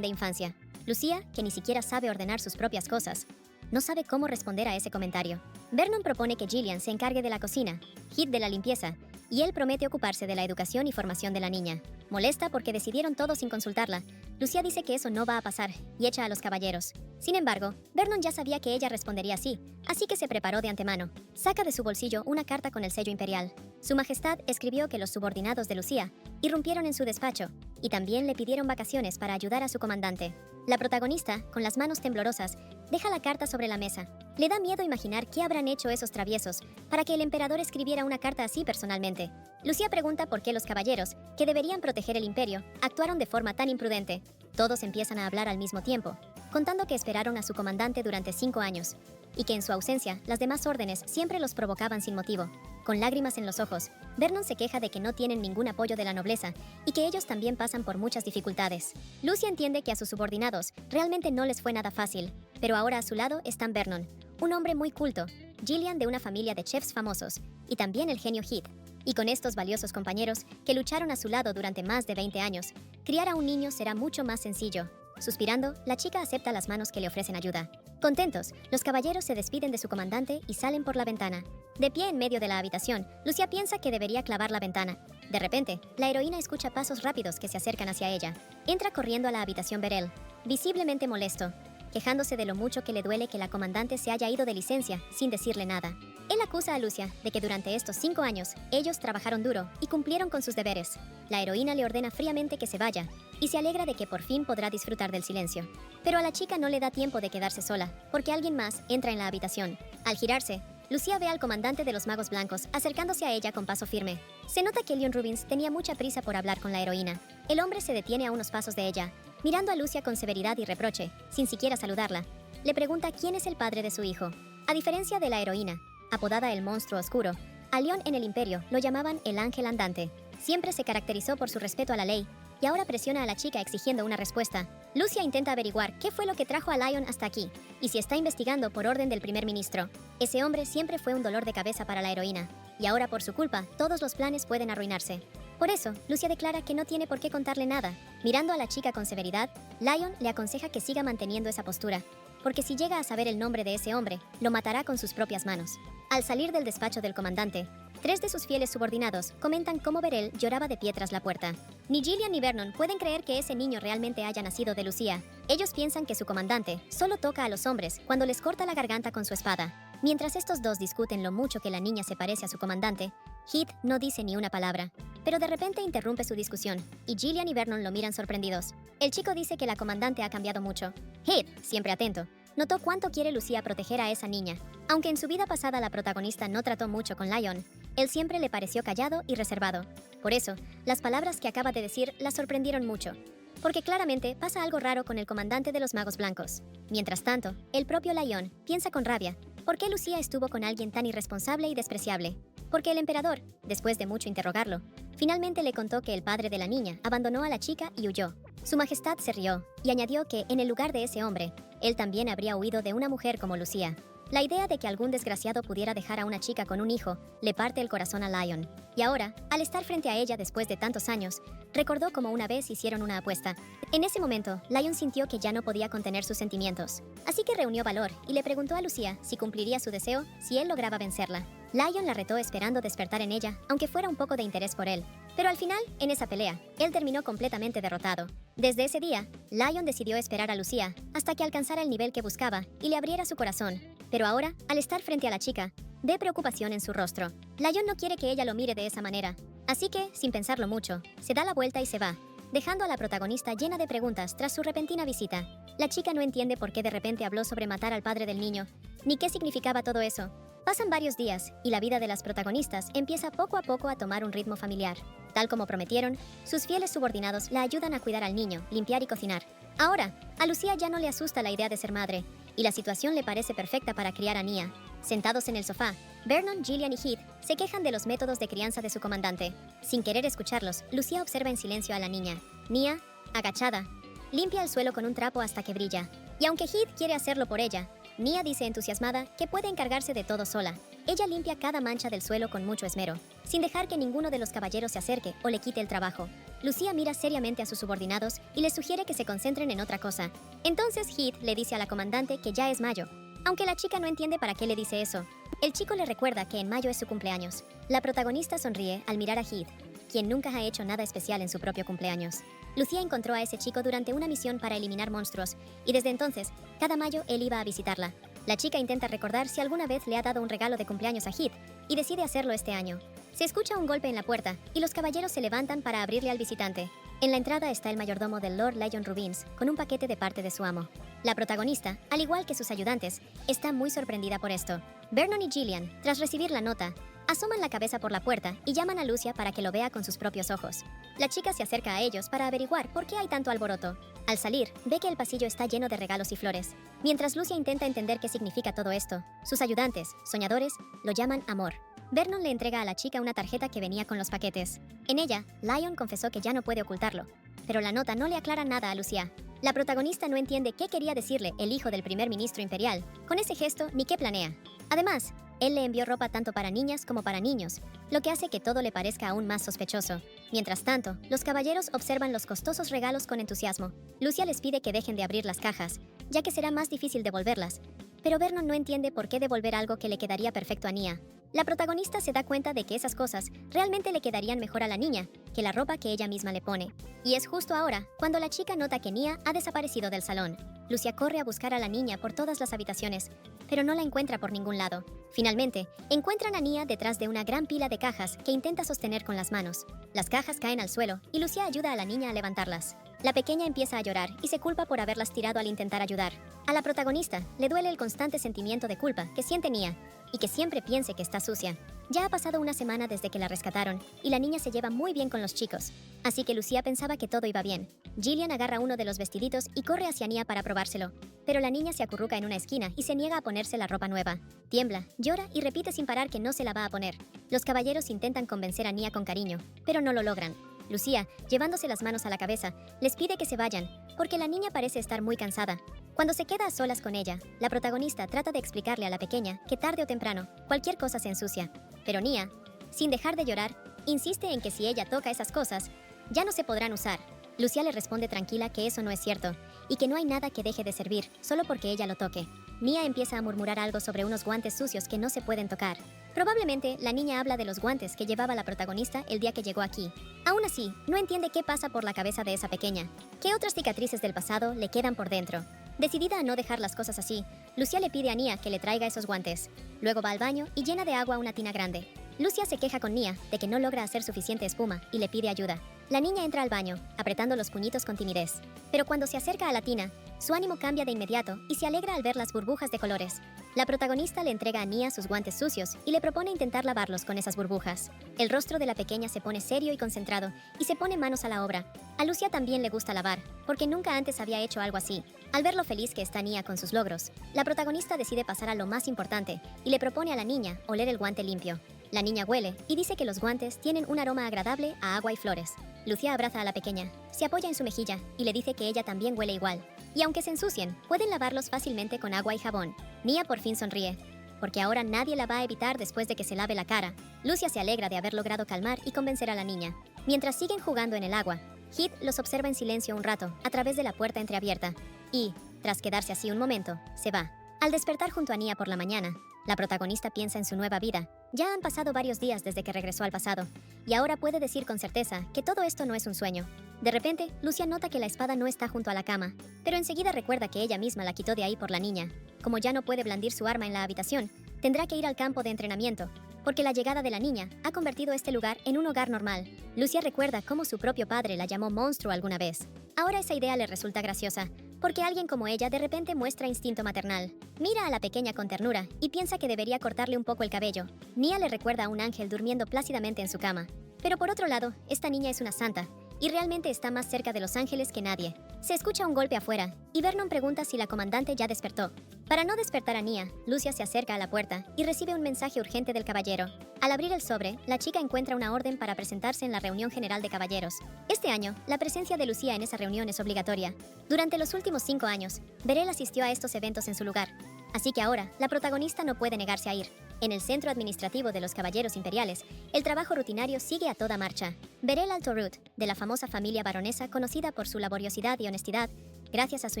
de infancia. Lucía, que ni siquiera sabe ordenar sus propias cosas, no sabe cómo responder a ese comentario. Vernon propone que Gillian se encargue de la cocina, Heath de la limpieza, y él promete ocuparse de la educación y formación de la niña. Molesta porque decidieron todo sin consultarla, Lucía dice que eso no va a pasar y echa a los caballeros. Sin embargo, Vernon ya sabía que ella respondería así que se preparó de antemano. Saca de su bolsillo una carta con el sello imperial. Su Majestad escribió que los subordinados de Lucía irrumpieron en su despacho y también le pidieron vacaciones para ayudar a su comandante. La protagonista, con las manos temblorosas, deja la carta sobre la mesa. Le da miedo imaginar qué habrán hecho esos traviesos para que el emperador escribiera una carta así personalmente. Lucía pregunta por qué los caballeros, que deberían proteger el imperio, actuaron de forma tan imprudente. Todos empiezan a hablar al mismo tiempo, contando que esperaron a su comandante durante 5 años, y que en su ausencia las demás órdenes siempre los provocaban sin motivo. Con lágrimas en los ojos, Vernon se queja de que no tienen ningún apoyo de la nobleza y que ellos también pasan por muchas dificultades. Lucía entiende que a sus subordinados realmente no les fue nada fácil, pero ahora a su lado están Vernon, un hombre muy culto, Gillian de una familia de chefs famosos, y también el genio Heath. Y con estos valiosos compañeros que lucharon a su lado durante más de 20 años, criar a un niño será mucho más sencillo. Suspirando, la chica acepta las manos que le ofrecen ayuda. Contentos, los caballeros se despiden de su comandante y salen por la ventana. De pie en medio de la habitación, Lucía piensa que debería clavar la ventana. De repente, la heroína escucha pasos rápidos que se acercan hacia ella. Entra corriendo a la habitación Beryl, visiblemente molesto, quejándose de lo mucho que le duele que la comandante se haya ido de licencia sin decirle nada. Él acusa a Lucía de que durante estos 5 años ellos trabajaron duro y cumplieron con sus deberes. La heroína le ordena fríamente que se vaya y se alegra de que por fin podrá disfrutar del silencio. Pero a la chica no le da tiempo de quedarse sola, porque alguien más entra en la habitación. Al girarse, Lucía ve al comandante de los Magos Blancos acercándose a ella con paso firme. Se nota que Leon Rubins tenía mucha prisa por hablar con la heroína. El hombre se detiene a unos pasos de ella, mirando a Lucía con severidad y reproche, sin siquiera saludarla. Le pregunta quién es el padre de su hijo. A diferencia de la heroína, apodada el Monstruo Oscuro, a Leon en el Imperio lo llamaban el Ángel Andante. Siempre se caracterizó por su respeto a la ley, y ahora presiona a la chica exigiendo una respuesta. Lucía intenta averiguar qué fue lo que trajo a Lion hasta aquí, y si está investigando por orden del primer ministro. Ese hombre siempre fue un dolor de cabeza para la heroína, y ahora por su culpa todos los planes pueden arruinarse. Por eso, Lucía declara que no tiene por qué contarle nada. Mirando a la chica con severidad, Lion le aconseja que siga manteniendo esa postura, porque si llega a saber el nombre de ese hombre, lo matará con sus propias manos. Al salir del despacho del comandante, 3 de sus fieles subordinados comentan cómo Beryl lloraba de pie tras la puerta. Ni Gillian ni Vernon pueden creer que ese niño realmente haya nacido de Lucía. Ellos piensan que su comandante solo toca a los hombres cuando les corta la garganta con su espada. Mientras estos dos discuten lo mucho que la niña se parece a su comandante, Heath no dice ni una palabra. Pero de repente interrumpe su discusión, y Gillian y Vernon lo miran sorprendidos. El chico dice que la comandante ha cambiado mucho. Heath, siempre atento, notó cuánto quiere Lucía proteger a esa niña. Aunque en su vida pasada la protagonista no trató mucho con Lion, él siempre le pareció callado y reservado. Por eso, las palabras que acaba de decir la sorprendieron mucho, porque claramente pasa algo raro con el comandante de los Magos Blancos. Mientras tanto, el propio Lion piensa con rabia por qué Lucía estuvo con alguien tan irresponsable y despreciable. Porque el emperador, después de mucho interrogarlo, finalmente le contó que el padre de la niña abandonó a la chica y huyó. Su Majestad se rió y añadió que, en el lugar de ese hombre, él también habría huido de una mujer como Lucía. La idea de que algún desgraciado pudiera dejar a una chica con un hijo le parte el corazón a Lion. Y ahora, al estar frente a ella después de tantos años, recordó cómo una vez hicieron una apuesta. En ese momento, Lion sintió que ya no podía contener sus sentimientos. Así que reunió valor y le preguntó a Lucía si cumpliría su deseo si él lograba vencerla. Lion la retó esperando despertar en ella, aunque fuera un poco de interés por él. Pero al final, en esa pelea, él terminó completamente derrotado. Desde ese día, Lion decidió esperar a Lucía hasta que alcanzara el nivel que buscaba y le abriera su corazón. Pero ahora, al estar frente a la chica, ve preocupación en su rostro. Lion no quiere que ella lo mire de esa manera. Así que, sin pensarlo mucho, se da la vuelta y se va, dejando a la protagonista llena de preguntas tras su repentina visita. La chica no entiende por qué de repente habló sobre matar al padre del niño, ni qué significaba todo eso. Pasan varios días, y la vida de las protagonistas empieza poco a poco a tomar un ritmo familiar. Tal como prometieron, sus fieles subordinados la ayudan a cuidar al niño, limpiar y cocinar. Ahora, a Lucía ya no le asusta la idea de ser madre, y la situación le parece perfecta para criar a Nia. Sentados en el sofá, Vernon, Gillian y Heath se quejan de los métodos de crianza de su comandante. Sin querer escucharlos, Lucía observa en silencio a la niña. Nia, agachada, limpia el suelo con un trapo hasta que brilla. Y aunque Heath quiere hacerlo por ella, Nia dice entusiasmada que puede encargarse de todo sola. Ella limpia cada mancha del suelo con mucho esmero, sin dejar que ninguno de los caballeros se acerque o le quite el trabajo. Lucía mira seriamente a sus subordinados y les sugiere que se concentren en otra cosa. Entonces Heath le dice a la comandante que ya es mayo, aunque la chica no entiende para qué le dice eso. El chico le recuerda que en mayo es su cumpleaños. La protagonista sonríe al mirar a Heath, quien nunca ha hecho nada especial en su propio cumpleaños. Lucía encontró a ese chico durante una misión para eliminar monstruos, y desde entonces, cada mayo él iba a visitarla. La chica intenta recordar si alguna vez le ha dado un regalo de cumpleaños a Heath, y decide hacerlo este año. Se escucha un golpe en la puerta, y los caballeros se levantan para abrirle al visitante. En la entrada está el mayordomo del Lord Lyon Rubins, con un paquete de parte de su amo. La protagonista, al igual que sus ayudantes, está muy sorprendida por esto. Vernon y Gillian, tras recibir la nota, asoman la cabeza por la puerta y llaman a Lucia para que lo vea con sus propios ojos. La chica se acerca a ellos para averiguar por qué hay tanto alboroto. Al salir, ve que el pasillo está lleno de regalos y flores. Mientras Lucia intenta entender qué significa todo esto, sus ayudantes, soñadores, lo llaman amor. Vernon le entrega a la chica una tarjeta que venía con los paquetes. En ella, Lyon confesó que ya no puede ocultarlo, pero la nota no le aclara nada a Lucia. La protagonista no entiende qué quería decirle el hijo del primer ministro imperial con ese gesto ni qué planea. Además, él le envió ropa tanto para niñas como para niños, lo que hace que todo le parezca aún más sospechoso. Mientras tanto, los caballeros observan los costosos regalos con entusiasmo. Lucia les pide que dejen de abrir las cajas, ya que será más difícil devolverlas. Pero Vernon no entiende por qué devolver algo que le quedaría perfecto a Nia. La protagonista se da cuenta de que esas cosas realmente le quedarían mejor a la niña que la ropa que ella misma le pone. Y es justo ahora cuando la chica nota que Nia ha desaparecido del salón. Lucia corre a buscar a la niña por todas las habitaciones, pero no la encuentra por ningún lado. Finalmente, encuentran a Nia detrás de una gran pila de cajas que intenta sostener con las manos. Las cajas caen al suelo y Lucia ayuda a la niña a levantarlas. La pequeña empieza a llorar y se culpa por haberlas tirado al intentar ayudar. A la protagonista le duele el constante sentimiento de culpa que siente Nia y que siempre piense que está sucia. Ya ha pasado una semana desde que la rescataron y la niña se lleva muy bien con los chicos, así que Lucía pensaba que todo iba bien. Gillian agarra uno de los vestiditos y corre hacia Nia para probárselo, pero la niña se acurruca en una esquina y se niega a ponerse la ropa nueva. Tiembla, llora y repite sin parar que no se la va a poner. Los caballeros intentan convencer a Nia con cariño, pero no lo logran. Lucía, llevándose las manos a la cabeza, les pide que se vayan, porque la niña parece estar muy cansada. Cuando se queda a solas con ella, la protagonista trata de explicarle a la pequeña que tarde o temprano, cualquier cosa se ensucia. Pero Nia, sin dejar de llorar, insiste en que si ella toca esas cosas, ya no se podrán usar. Lucía le responde tranquila que eso no es cierto, y que no hay nada que deje de servir solo porque ella lo toque. Nia empieza a murmurar algo sobre unos guantes sucios que no se pueden tocar. Probablemente la niña habla de los guantes que llevaba la protagonista el día que llegó aquí. Aún así, no entiende qué pasa por la cabeza de esa pequeña. ¿Qué otras cicatrices del pasado le quedan por dentro? Decidida a no dejar las cosas así, Lucía le pide a Nia que le traiga esos guantes. Luego va al baño y llena de agua una tina grande. Lucia se queja con Nia de que no logra hacer suficiente espuma y le pide ayuda. La niña entra al baño, apretando los puñitos con timidez. Pero cuando se acerca a la tina, su ánimo cambia de inmediato y se alegra al ver las burbujas de colores. La protagonista le entrega a Nia sus guantes sucios y le propone intentar lavarlos con esas burbujas. El rostro de la pequeña se pone serio y concentrado y se pone manos a la obra. A Lucia también le gusta lavar, porque nunca antes había hecho algo así. Al ver lo feliz que está Nia con sus logros, la protagonista decide pasar a lo más importante y le propone a la niña oler el guante limpio. La niña huele y dice que los guantes tienen un aroma agradable a agua y flores. Lucía abraza a la pequeña, se apoya en su mejilla y le dice que ella también huele igual. Y aunque se ensucien, pueden lavarlos fácilmente con agua y jabón. Nia por fin sonríe, porque ahora nadie la va a evitar después de que se lave la cara. Lucia se alegra de haber logrado calmar y convencer a la niña. Mientras siguen jugando en el agua, Heath los observa en silencio un rato, a través de la puerta entreabierta. Y, tras quedarse así un momento, se va. Al despertar junto a Nia por la mañana, la protagonista piensa en su nueva vida. Ya han pasado varios días desde que regresó al pasado, y ahora puede decir con certeza que todo esto no es un sueño. De repente, Lucia nota que la espada no está junto a la cama, pero enseguida recuerda que ella misma la quitó de ahí por la niña. Como ya no puede blandir su arma en la habitación, tendrá que ir al campo de entrenamiento, porque la llegada de la niña ha convertido este lugar en un hogar normal. Lucia recuerda cómo su propio padre la llamó monstruo alguna vez. Ahora esa idea le resulta graciosa, porque alguien como ella de repente muestra instinto maternal. Mira a la pequeña con ternura y piensa que debería cortarle un poco el cabello. Nia le recuerda a un ángel durmiendo plácidamente en su cama. Pero por otro lado, esta niña es una santa, y realmente está más cerca de los ángeles que nadie. Se escucha un golpe afuera, y Vernon pregunta si la comandante ya despertó. Para no despertar a Nia, Lucia se acerca a la puerta y recibe un mensaje urgente del caballero. Al abrir el sobre, la chica encuentra una orden para presentarse en la reunión general de caballeros. Este año, la presencia de Lucia en esa reunión es obligatoria. Durante los últimos 5 años, Beryl asistió a estos eventos en su lugar. Así que ahora, la protagonista no puede negarse a ir. En el centro administrativo de los Caballeros Imperiales, el trabajo rutinario sigue a toda marcha. Beryl Altorut, de la famosa familia baronesa conocida por su laboriosidad y honestidad, gracias a su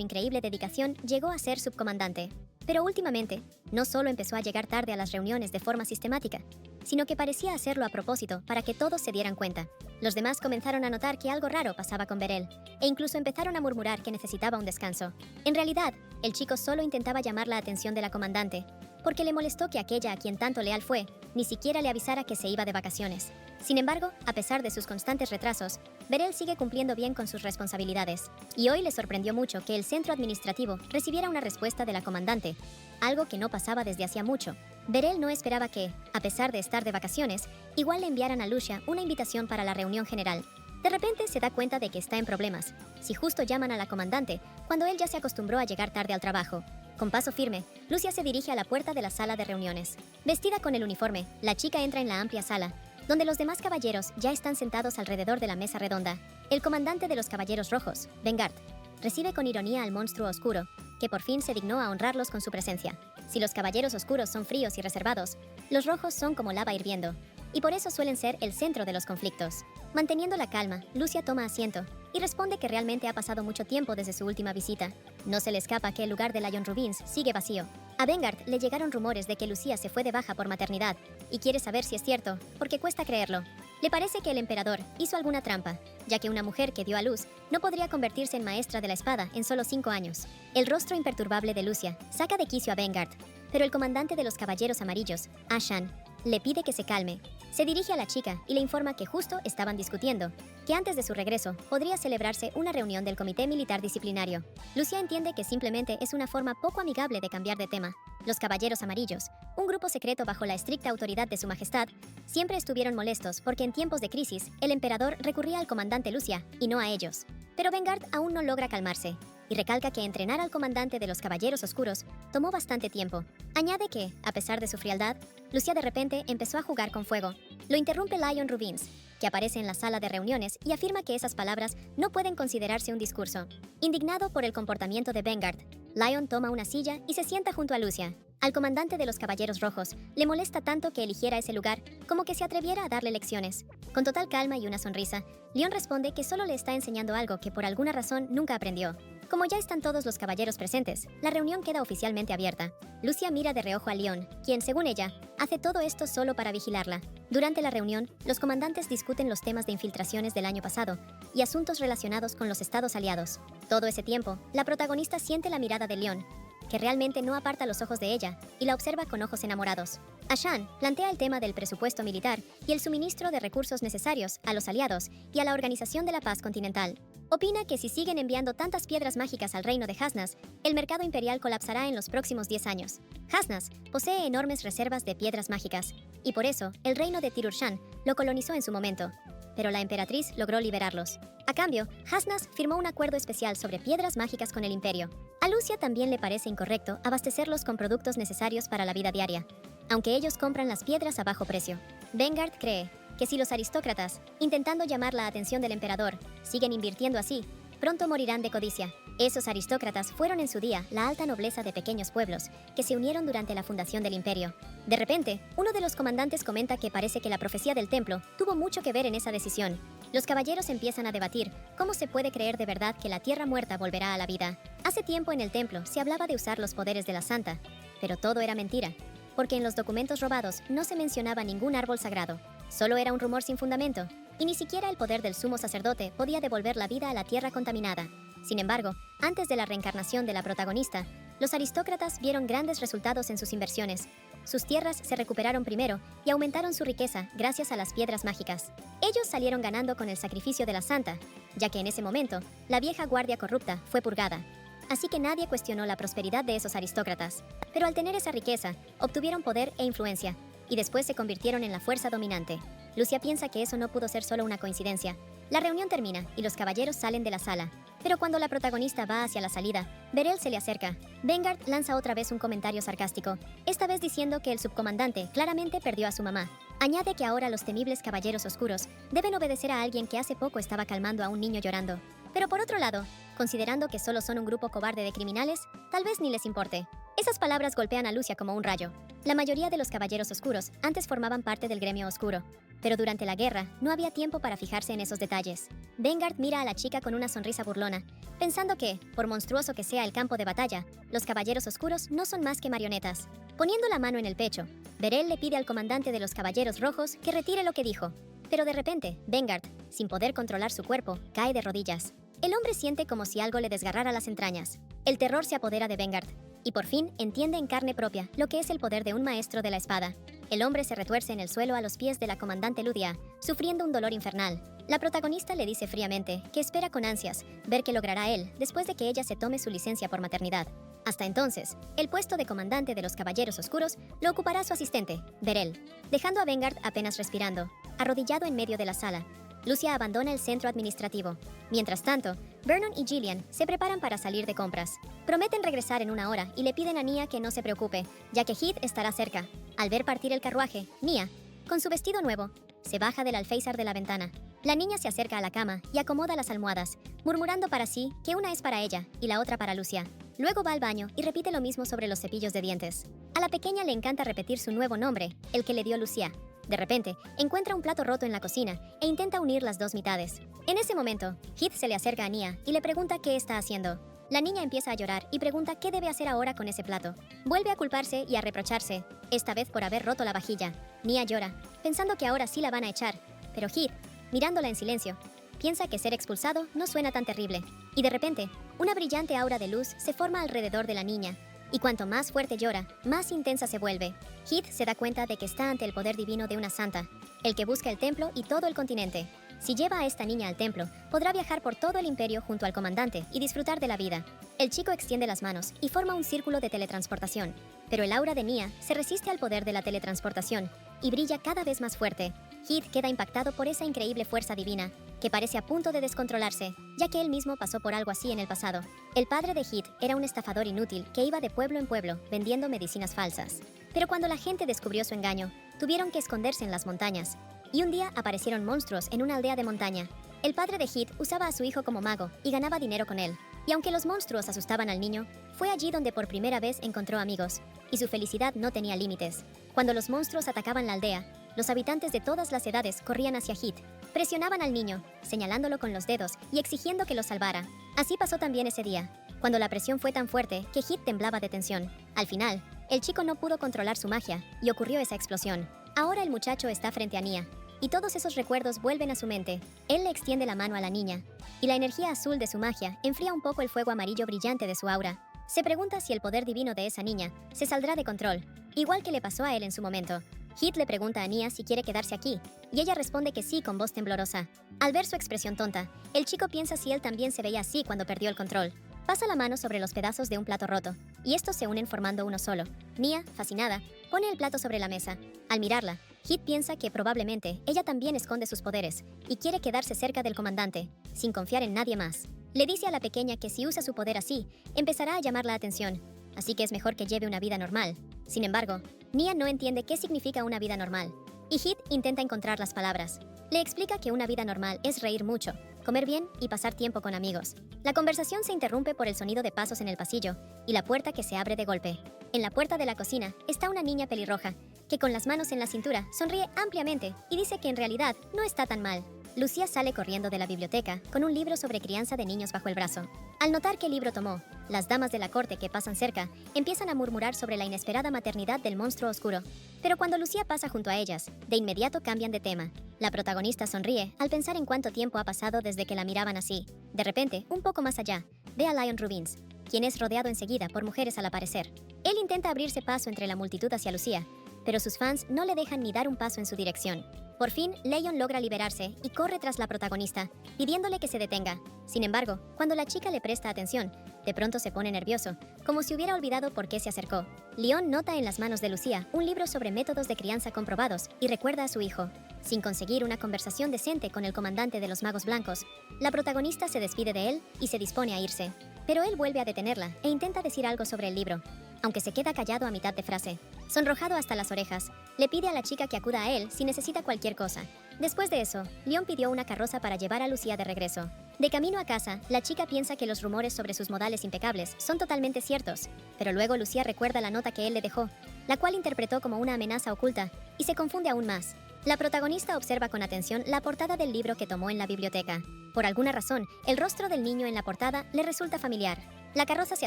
increíble dedicación, llegó a ser subcomandante. Pero últimamente, no solo empezó a llegar tarde a las reuniones de forma sistemática, sino que parecía hacerlo a propósito para que todos se dieran cuenta. Los demás comenzaron a notar que algo raro pasaba con Beryl, e incluso empezaron a murmurar que necesitaba un descanso. En realidad, el chico solo intentaba llamar la atención de la comandante, porque le molestó que aquella a quien tanto leal fue, ni siquiera le avisara que se iba de vacaciones. Sin embargo, a pesar de sus constantes retrasos, Beryl sigue cumpliendo bien con sus responsabilidades, y hoy le sorprendió mucho que el centro administrativo recibiera una respuesta de la comandante, algo que no pasaba desde hacía mucho. Beryl no esperaba que, a pesar de estar de vacaciones, igual le enviaran a Lucia una invitación para la reunión general. De repente se da cuenta de que está en problemas, si justo llaman a la comandante, cuando él ya se acostumbró a llegar tarde al trabajo. Con paso firme, Lucia se dirige a la puerta de la sala de reuniones. Vestida con el uniforme, la chica entra en la amplia sala, donde los demás caballeros ya están sentados alrededor de la mesa redonda. El comandante de los Caballeros Rojos, Vanguard, recibe con ironía al monstruo oscuro, que por fin se dignó a honrarlos con su presencia. Si los caballeros oscuros son fríos y reservados, los rojos son como lava hirviendo, y por eso suelen ser el centro de los conflictos. Manteniendo la calma, Lucia toma asiento y responde que realmente ha pasado mucho tiempo desde su última visita. No se le escapa que el lugar de Lion Rubins sigue vacío. A Vanguard le llegaron rumores de que Lucia se fue de baja por maternidad y quiere saber si es cierto, porque cuesta creerlo. Le parece que el emperador hizo alguna trampa, ya que una mujer que dio a luz no podría convertirse en maestra de la espada en solo 5 años. El rostro imperturbable de Lucia saca de quicio a Vanguard, pero el comandante de los Caballeros Amarillos, Ashan, le pide que se calme. Se dirige a la chica y le informa que justo estaban discutiendo, que antes de su regreso podría celebrarse una reunión del Comité Militar Disciplinario. Lucia entiende que simplemente es una forma poco amigable de cambiar de tema. Los Caballeros Amarillos, un grupo secreto bajo la estricta autoridad de su majestad, siempre estuvieron molestos porque en tiempos de crisis el emperador recurría al comandante Lucia y no a ellos. Pero Vanguard aún no logra calmarse y recalca que entrenar al comandante de los Caballeros Oscuros tomó bastante tiempo. Añade que, a pesar de su frialdad, Lucia de repente empezó a jugar con fuego. Lo interrumpe Lion Rubins, que aparece en la sala de reuniones y afirma que esas palabras no pueden considerarse un discurso. Indignado por el comportamiento de Vanguard, Lion toma una silla y se sienta junto a Lucia. Al comandante de los Caballeros Rojos le molesta tanto que eligiera ese lugar como que se atreviera a darle lecciones. Con total calma y una sonrisa, Leon responde que solo le está enseñando algo que por alguna razón nunca aprendió. Como ya están todos los caballeros presentes, la reunión queda oficialmente abierta. Lucia mira de reojo a Leon, quien, según ella, hace todo esto solo para vigilarla. Durante la reunión, los comandantes discuten los temas de infiltraciones del año pasado y asuntos relacionados con los estados aliados. Todo ese tiempo, la protagonista siente la mirada de Leon, que realmente no aparta los ojos de ella y la observa con ojos enamorados. Ashan plantea el tema del presupuesto militar y el suministro de recursos necesarios a los aliados y a la Organización de la Paz Continental. Opina que si siguen enviando tantas piedras mágicas al reino de Hasnas, el mercado imperial colapsará en los próximos 10 años. Hasnas posee enormes reservas de piedras mágicas, y por eso el reino de Tirurshan lo colonizó en su momento, pero la emperatriz logró liberarlos. A cambio, Hasnas firmó un acuerdo especial sobre piedras mágicas con el imperio. A Lucia también le parece incorrecto abastecerlos con productos necesarios para la vida diaria, aunque ellos compran las piedras a bajo precio. Vanguard cree que si los aristócratas, intentando llamar la atención del emperador, siguen invirtiendo así, pronto morirán de codicia. Esos aristócratas fueron en su día la alta nobleza de pequeños pueblos que se unieron durante la fundación del imperio. De repente, uno de los comandantes comenta que parece que la profecía del templo tuvo mucho que ver en esa decisión. Los caballeros empiezan a debatir cómo se puede creer de verdad que la tierra muerta volverá a la vida. Hace tiempo en el templo se hablaba de usar los poderes de la santa, pero todo era mentira, porque en los documentos robados no se mencionaba ningún árbol sagrado. Solo era un rumor sin fundamento, y ni siquiera el poder del sumo sacerdote podía devolver la vida a la tierra contaminada. Sin embargo, antes de la reencarnación de la protagonista, los aristócratas vieron grandes resultados en sus inversiones. Sus tierras se recuperaron primero y aumentaron su riqueza gracias a las piedras mágicas. Ellos salieron ganando con el sacrificio de la santa, ya que en ese momento, la vieja guardia corrupta fue purgada. Así que nadie cuestionó la prosperidad de esos aristócratas. Pero al tener esa riqueza, obtuvieron poder e influencia, y después se convirtieron en la fuerza dominante. Lucia piensa que eso no pudo ser solo una coincidencia. La reunión termina y los caballeros salen de la sala. Pero cuando la protagonista va hacia la salida, Beryl se le acerca. Vanguard lanza otra vez un comentario sarcástico, esta vez diciendo que el subcomandante claramente perdió a su mamá. Añade que ahora los temibles caballeros oscuros deben obedecer a alguien que hace poco estaba calmando a un niño llorando. Pero por otro lado, considerando que solo son un grupo cobarde de criminales, tal vez ni les importe. Esas palabras golpean a Lucia como un rayo. La mayoría de los caballeros oscuros antes formaban parte del gremio oscuro, pero durante la guerra no había tiempo para fijarse en esos detalles. Vanguard mira a la chica con una sonrisa burlona, pensando que, por monstruoso que sea el campo de batalla, los caballeros oscuros no son más que marionetas. Poniendo la mano en el pecho, Beryl le pide al comandante de los caballeros rojos que retire lo que dijo. Pero de repente, Vanguard, sin poder controlar su cuerpo, cae de rodillas. El hombre siente como si algo le desgarrara las entrañas. El terror se apodera de Vanguard, y por fin entiende en carne propia lo que es el poder de un maestro de la espada. El hombre se retuerce en el suelo a los pies de la comandante Ludia, sufriendo un dolor infernal. La protagonista le dice fríamente que espera con ansias ver qué logrará él después de que ella se tome su licencia por maternidad. Hasta entonces, el puesto de comandante de los Caballeros Oscuros lo ocupará su asistente, Beryl, dejando a Vanguard apenas respirando, arrodillado en medio de la sala. Lucia abandona el centro administrativo. Mientras tanto, Vernon y Gillian se preparan para salir de compras. Prometen regresar en una hora y le piden a Nia que no se preocupe, ya que Heath estará cerca. Al ver partir el carruaje, Nia, con su vestido nuevo, se baja del alféizar de la ventana. La niña se acerca a la cama y acomoda las almohadas, murmurando para sí que una es para ella y la otra para Lucia. Luego va al baño y repite lo mismo sobre los cepillos de dientes. A la pequeña le encanta repetir su nuevo nombre, el que le dio Lucia. De repente, encuentra un plato roto en la cocina e intenta unir las dos mitades. En ese momento, Heath se le acerca a Nia y le pregunta qué está haciendo. La niña empieza a llorar y pregunta qué debe hacer ahora con ese plato. Vuelve a culparse y a reprocharse, esta vez por haber roto la vajilla. Nia llora, pensando que ahora sí la van a echar, pero Heath, mirándola en silencio, piensa que ser expulsado no suena tan terrible. Y de repente, una brillante aura de luz se forma alrededor de la niña. Y cuanto más fuerte llora, más intensa se vuelve. Heath se da cuenta de que está ante el poder divino de una santa, el que busca el templo y todo el continente. Si lleva a esta niña al templo, podrá viajar por todo el imperio junto al comandante y disfrutar de la vida. El chico extiende las manos y forma un círculo de teletransportación, pero el aura de Nia se resiste al poder de la teletransportación y brilla cada vez más fuerte. Heath queda impactado por esa increíble fuerza divina, que parece a punto de descontrolarse, ya que él mismo pasó por algo así en el pasado. El padre de Heath era un estafador inútil que iba de pueblo en pueblo vendiendo medicinas falsas. Pero cuando la gente descubrió su engaño, tuvieron que esconderse en las montañas. Y un día aparecieron monstruos en una aldea de montaña. El padre de Heath usaba a su hijo como mago y ganaba dinero con él. Y aunque los monstruos asustaban al niño, fue allí donde por primera vez encontró amigos, y su felicidad no tenía límites. Cuando los monstruos atacaban la aldea, los habitantes de todas las edades corrían hacia Heath. Presionaban al niño, señalándolo con los dedos y exigiendo que lo salvara. Así pasó también ese día, cuando la presión fue tan fuerte que Heath temblaba de tensión. Al final, el chico no pudo controlar su magia y ocurrió esa explosión. Ahora el muchacho está frente a Nia, y todos esos recuerdos vuelven a su mente. Él le extiende la mano a la niña, y la energía azul de su magia enfría un poco el fuego amarillo brillante de su aura. Se pregunta si el poder divino de esa niña se saldrá de control, igual que le pasó a él en su momento. Heath le pregunta a Nia si quiere quedarse aquí, y ella responde que sí con voz temblorosa. Al ver su expresión tonta, el chico piensa si él también se veía así cuando perdió el control. Pasa la mano sobre los pedazos de un plato roto, y estos se unen formando uno solo. Nia, fascinada, pone el plato sobre la mesa. Al mirarla, Heath piensa que probablemente ella también esconde sus poderes, y quiere quedarse cerca del comandante, sin confiar en nadie más. Le dice a la pequeña que si usa su poder así, empezará a llamar la atención, así que es mejor que lleve una vida normal. Sin embargo, Nia no entiende qué significa una vida normal, y Heath intenta encontrar las palabras. Le explica que una vida normal es reír mucho, comer bien y pasar tiempo con amigos. La conversación se interrumpe por el sonido de pasos en el pasillo y la puerta que se abre de golpe. En la puerta de la cocina está una niña pelirroja, que con las manos en la cintura sonríe ampliamente y dice que en realidad no está tan mal. Lucia sale corriendo de la biblioteca con un libro sobre crianza de niños bajo el brazo. Al notar qué libro tomó, las damas de la corte que pasan cerca empiezan a murmurar sobre la inesperada maternidad del monstruo oscuro. Pero cuando Lucia pasa junto a ellas, de inmediato cambian de tema. La protagonista sonríe al pensar en cuánto tiempo ha pasado desde que la miraban así. De repente, un poco más allá, ve a Lion Rubins, quien es rodeado enseguida por mujeres al aparecer. Él intenta abrirse paso entre la multitud hacia Lucia, pero sus fans no le dejan ni dar un paso en su dirección. Por fin, Leon logra liberarse y corre tras la protagonista, pidiéndole que se detenga. Sin embargo, cuando la chica le presta atención, de pronto se pone nervioso, como si hubiera olvidado por qué se acercó. Leon nota en las manos de Lucia un libro sobre métodos de crianza comprobados y recuerda a su hijo. Sin conseguir una conversación decente con el comandante de los Magos Blancos, la protagonista se despide de él y se dispone a irse. Pero él vuelve a detenerla e intenta decir algo sobre el libro, aunque se queda callado a mitad de frase. Sonrojado hasta las orejas, le pide a la chica que acuda a él si necesita cualquier cosa. Después de eso, Leon pidió una carroza para llevar a Lucía de regreso. De camino a casa, la chica piensa que los rumores sobre sus modales impecables son totalmente ciertos, pero luego Lucía recuerda la nota que él le dejó, la cual interpretó como una amenaza oculta, y se confunde aún más. La protagonista observa con atención la portada del libro que tomó en la biblioteca. Por alguna razón, el rostro del niño en la portada le resulta familiar. La carroza se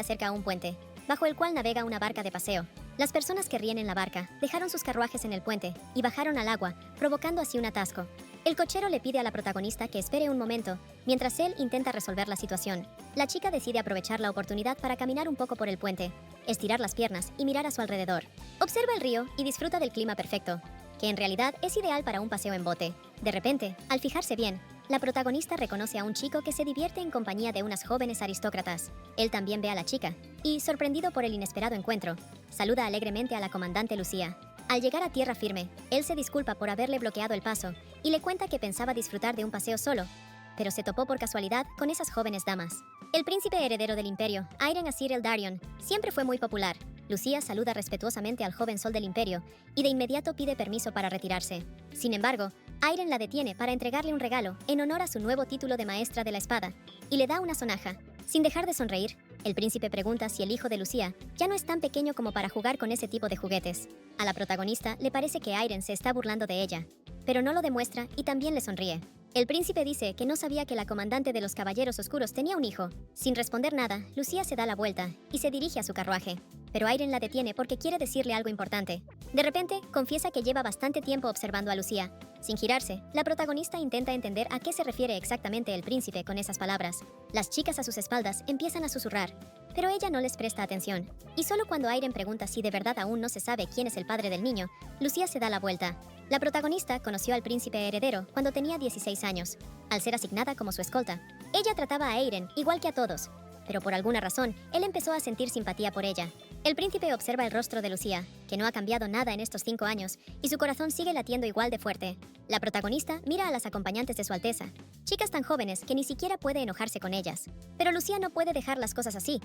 acerca a un puente, bajo el cual navega una barca de paseo. Las personas que ríen en la barca dejaron sus carruajes en el puente y bajaron al agua, provocando así un atasco. El cochero le pide a la protagonista que espere un momento, mientras él intenta resolver la situación. La chica decide aprovechar la oportunidad para caminar un poco por el puente, estirar las piernas y mirar a su alrededor. Observa el río y disfruta del clima perfecto, que en realidad es ideal para un paseo en bote. De repente, al fijarse bien, la protagonista reconoce a un chico que se divierte en compañía de unas jóvenes aristócratas. Él también ve a la chica, y, sorprendido por el inesperado encuentro, saluda alegremente a la comandante Lucía. Al llegar a tierra firme, él se disculpa por haberle bloqueado el paso y le cuenta que pensaba disfrutar de un paseo solo, pero se topó por casualidad con esas jóvenes damas. El príncipe heredero del imperio, Airen Asir Eldarion, siempre fue muy popular. Lucía saluda respetuosamente al joven sol del imperio y de inmediato pide permiso para retirarse. Sin embargo, Airen la detiene para entregarle un regalo en honor a su nuevo título de maestra de la espada y le da una sonaja. Sin dejar de sonreír, el príncipe pregunta si el hijo de Lucía ya no es tan pequeño como para jugar con ese tipo de juguetes. A la protagonista le parece que Airen se está burlando de ella, pero no lo demuestra y también le sonríe. El príncipe dice que no sabía que la comandante de los Caballeros Oscuros tenía un hijo. Sin responder nada, Lucía se da la vuelta y se dirige a su carruaje. Pero Airen la detiene porque quiere decirle algo importante. De repente, confiesa que lleva bastante tiempo observando a Lucía. Sin girarse, la protagonista intenta entender a qué se refiere exactamente el príncipe con esas palabras. Las chicas a sus espaldas empiezan a susurrar, pero ella no les presta atención. Y solo cuando Airen pregunta si de verdad aún no se sabe quién es el padre del niño, Lucía se da la vuelta. La protagonista conoció al príncipe heredero cuando tenía 16 años, al ser asignada como su escolta. Ella trataba a Airen igual que a todos, pero por alguna razón, él empezó a sentir simpatía por ella. El príncipe observa el rostro de Lucía, que no ha cambiado nada en estos 5 años, y su corazón sigue latiendo igual de fuerte. La protagonista mira a las acompañantes de su Alteza, chicas tan jóvenes que ni siquiera puede enojarse con ellas. Pero Lucía no puede dejar las cosas así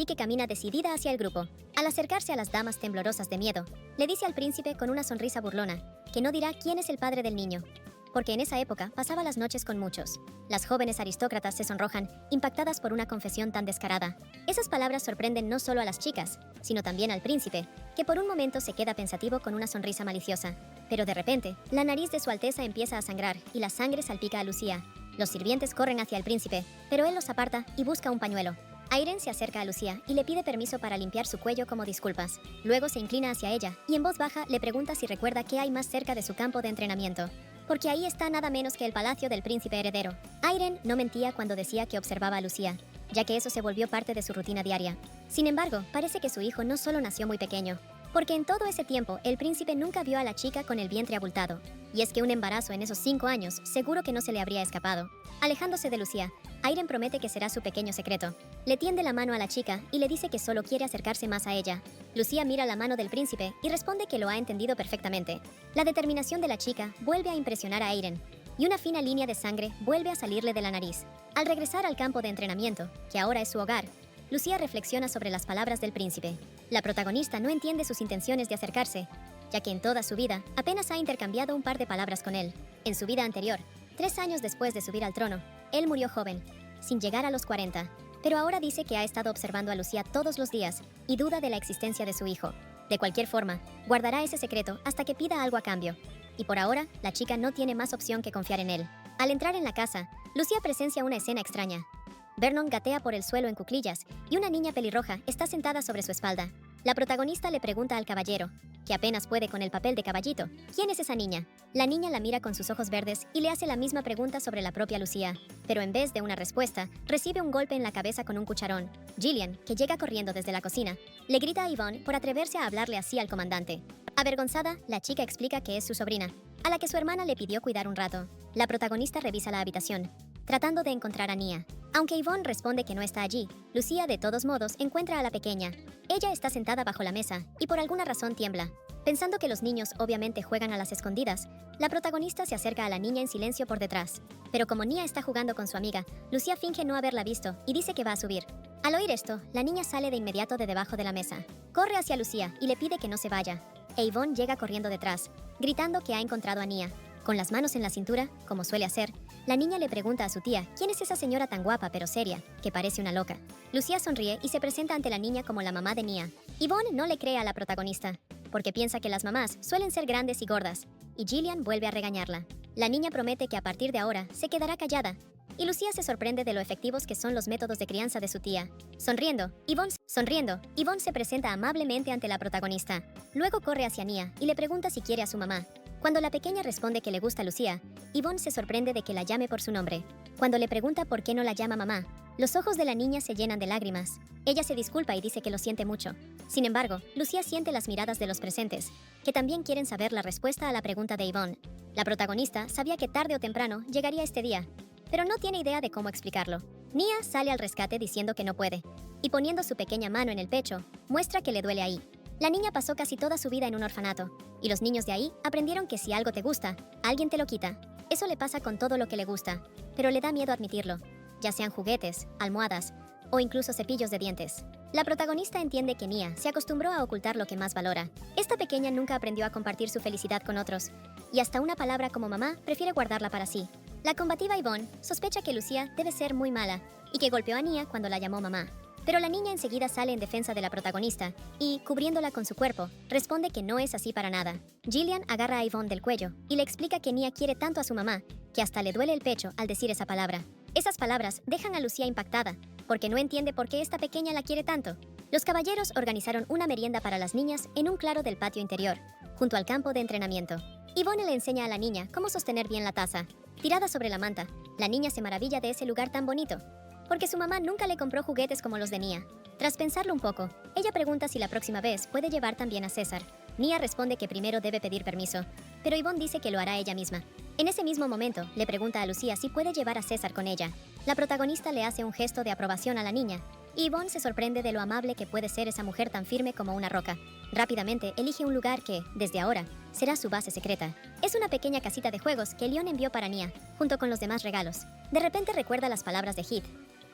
que camina decidida hacia el grupo. Al acercarse a las damas temblorosas de miedo, le dice al príncipe con una sonrisa burlona que no dirá quién es el padre del niño, porque en esa época pasaba las noches con muchos. Las jóvenes aristócratas se sonrojan, impactadas por una confesión tan descarada. Esas palabras sorprenden no solo a las chicas, sino también al príncipe, que por un momento se queda pensativo con una sonrisa maliciosa. Pero de repente, la nariz de su Alteza empieza a sangrar y la sangre salpica a Lucía. Los sirvientes corren hacia el príncipe, pero él los aparta y busca un pañuelo. Airen se acerca a Lucía y le pide permiso para limpiar su cuello como disculpas. Luego se inclina hacia ella y en voz baja le pregunta si recuerda qué hay más cerca de su campo de entrenamiento. Porque ahí está nada menos que el palacio del príncipe heredero. Airen no mentía cuando decía que observaba a Lucía, ya que eso se volvió parte de su rutina diaria. Sin embargo, parece que su hijo no solo nació muy pequeño, porque en todo ese tiempo el príncipe nunca vio a la chica con el vientre abultado. Y es que un embarazo en esos 5 años seguro que no se le habría escapado. Alejándose de Lucía, Airen promete que será su pequeño secreto. Le tiende la mano a la chica y le dice que solo quiere acercarse más a ella. Lucía mira la mano del príncipe y responde que lo ha entendido perfectamente. La determinación de la chica vuelve a impresionar a Airen, y una fina línea de sangre vuelve a salirle de la nariz. Al regresar al campo de entrenamiento, que ahora es su hogar, Lucía reflexiona sobre las palabras del príncipe. La protagonista no entiende sus intenciones de acercarse, ya que en toda su vida apenas ha intercambiado un par de palabras con él. En su vida anterior, 3 años después de subir al trono, él murió joven, sin llegar a los 40. Pero ahora dice que ha estado observando a Lucía todos los días y duda de la existencia de su hijo. De cualquier forma, guardará ese secreto hasta que pida algo a cambio. Y por ahora, la chica no tiene más opción que confiar en él. Al entrar en la casa, Lucía presencia una escena extraña. Vernon gatea por el suelo en cuclillas y una niña pelirroja está sentada sobre su espalda. La protagonista le pregunta al caballero, que apenas puede con el papel de caballito, ¿quién es esa niña? La niña la mira con sus ojos verdes y le hace la misma pregunta sobre la propia Lucía, pero en vez de una respuesta, recibe un golpe en la cabeza con un cucharón. Gillian, que llega corriendo desde la cocina, le grita a Yvonne por atreverse a hablarle así al comandante. Avergonzada, la chica explica que es su sobrina, a la que su hermana le pidió cuidar un rato. La protagonista revisa la habitación, tratando de encontrar a Nia. Aunque Yvonne responde que no está allí, Lucía de todos modos encuentra a la pequeña. Ella está sentada bajo la mesa y por alguna razón tiembla. Pensando que los niños obviamente juegan a las escondidas, La protagonista se acerca a la niña en silencio por detrás. Pero como Nia está jugando con su amiga, Lucía finge no haberla visto y dice que va a subir. Al oír esto, la niña sale de inmediato de debajo de la mesa. Corre hacia Lucía y le pide que no se vaya. E Yvonne llega corriendo detrás, gritando que ha encontrado a Nia. Con las manos en la cintura, como suele hacer, la niña le pregunta a su tía quién es esa señora tan guapa pero seria, que parece una loca. Lucía sonríe y se presenta ante la niña como la mamá de Nia. Yvonne no le cree a la protagonista, porque piensa que las mamás suelen ser grandes y gordas, y Gillian vuelve a regañarla. La niña promete que a partir de ahora se quedará callada, y Lucía se sorprende de lo efectivos que son los métodos de crianza de su tía. Sonriendo, Yvonne se presenta amablemente ante la protagonista. Luego corre hacia Nia y le pregunta si quiere a su mamá. Cuando la pequeña responde que le gusta Lucía, Yvonne se sorprende de que la llame por su nombre. Cuando le pregunta por qué no la llama mamá, los ojos de la niña se llenan de lágrimas. Ella se disculpa y dice que lo siente mucho. Sin embargo, Lucía siente las miradas de los presentes, que también quieren saber la respuesta a la pregunta de Yvonne. La protagonista sabía que tarde o temprano llegaría este día, pero no tiene idea de cómo explicarlo. Nia sale al rescate diciendo que no puede, y poniendo su pequeña mano en el pecho, muestra que le duele ahí. La niña pasó casi toda su vida en un orfanato, y los niños de ahí aprendieron que si algo te gusta, alguien te lo quita. Eso le pasa con todo lo que le gusta, pero le da miedo admitirlo, ya sean juguetes, almohadas o incluso cepillos de dientes. La protagonista entiende que Nia se acostumbró a ocultar lo que más valora. Esta pequeña nunca aprendió a compartir su felicidad con otros, y hasta una palabra como mamá prefiere guardarla para sí. La combativa Yvonne sospecha que Lucía debe ser muy mala y que golpeó a Nia cuando la llamó mamá. Pero la niña enseguida sale en defensa de la protagonista y, cubriéndola con su cuerpo, responde que no es así para nada. Gillian agarra a Yvonne del cuello y le explica que Nia quiere tanto a su mamá que hasta le duele el pecho al decir esa palabra. Esas palabras dejan a Lucía impactada, porque no entiende por qué esta pequeña la quiere tanto. Los caballeros organizaron una merienda para las niñas en un claro del patio interior, junto al campo de entrenamiento. Yvonne le enseña a la niña cómo sostener bien la taza. Tirada sobre la manta, la niña se maravilla de ese lugar tan bonito, porque su mamá nunca le compró juguetes como los de Nia. Tras pensarlo un poco, ella pregunta si la próxima vez puede llevar también a César. Nia responde que primero debe pedir permiso, pero Yvonne dice que lo hará ella misma. En ese mismo momento, le pregunta a Lucía si puede llevar a César con ella. La protagonista le hace un gesto de aprobación a la niña, y Yvonne se sorprende de lo amable que puede ser esa mujer tan firme como una roca. Rápidamente elige un lugar que, desde ahora, será su base secreta. Es una pequeña casita de juegos que Leon envió para Nia, junto con los demás regalos. De repente recuerda las palabras de Heath,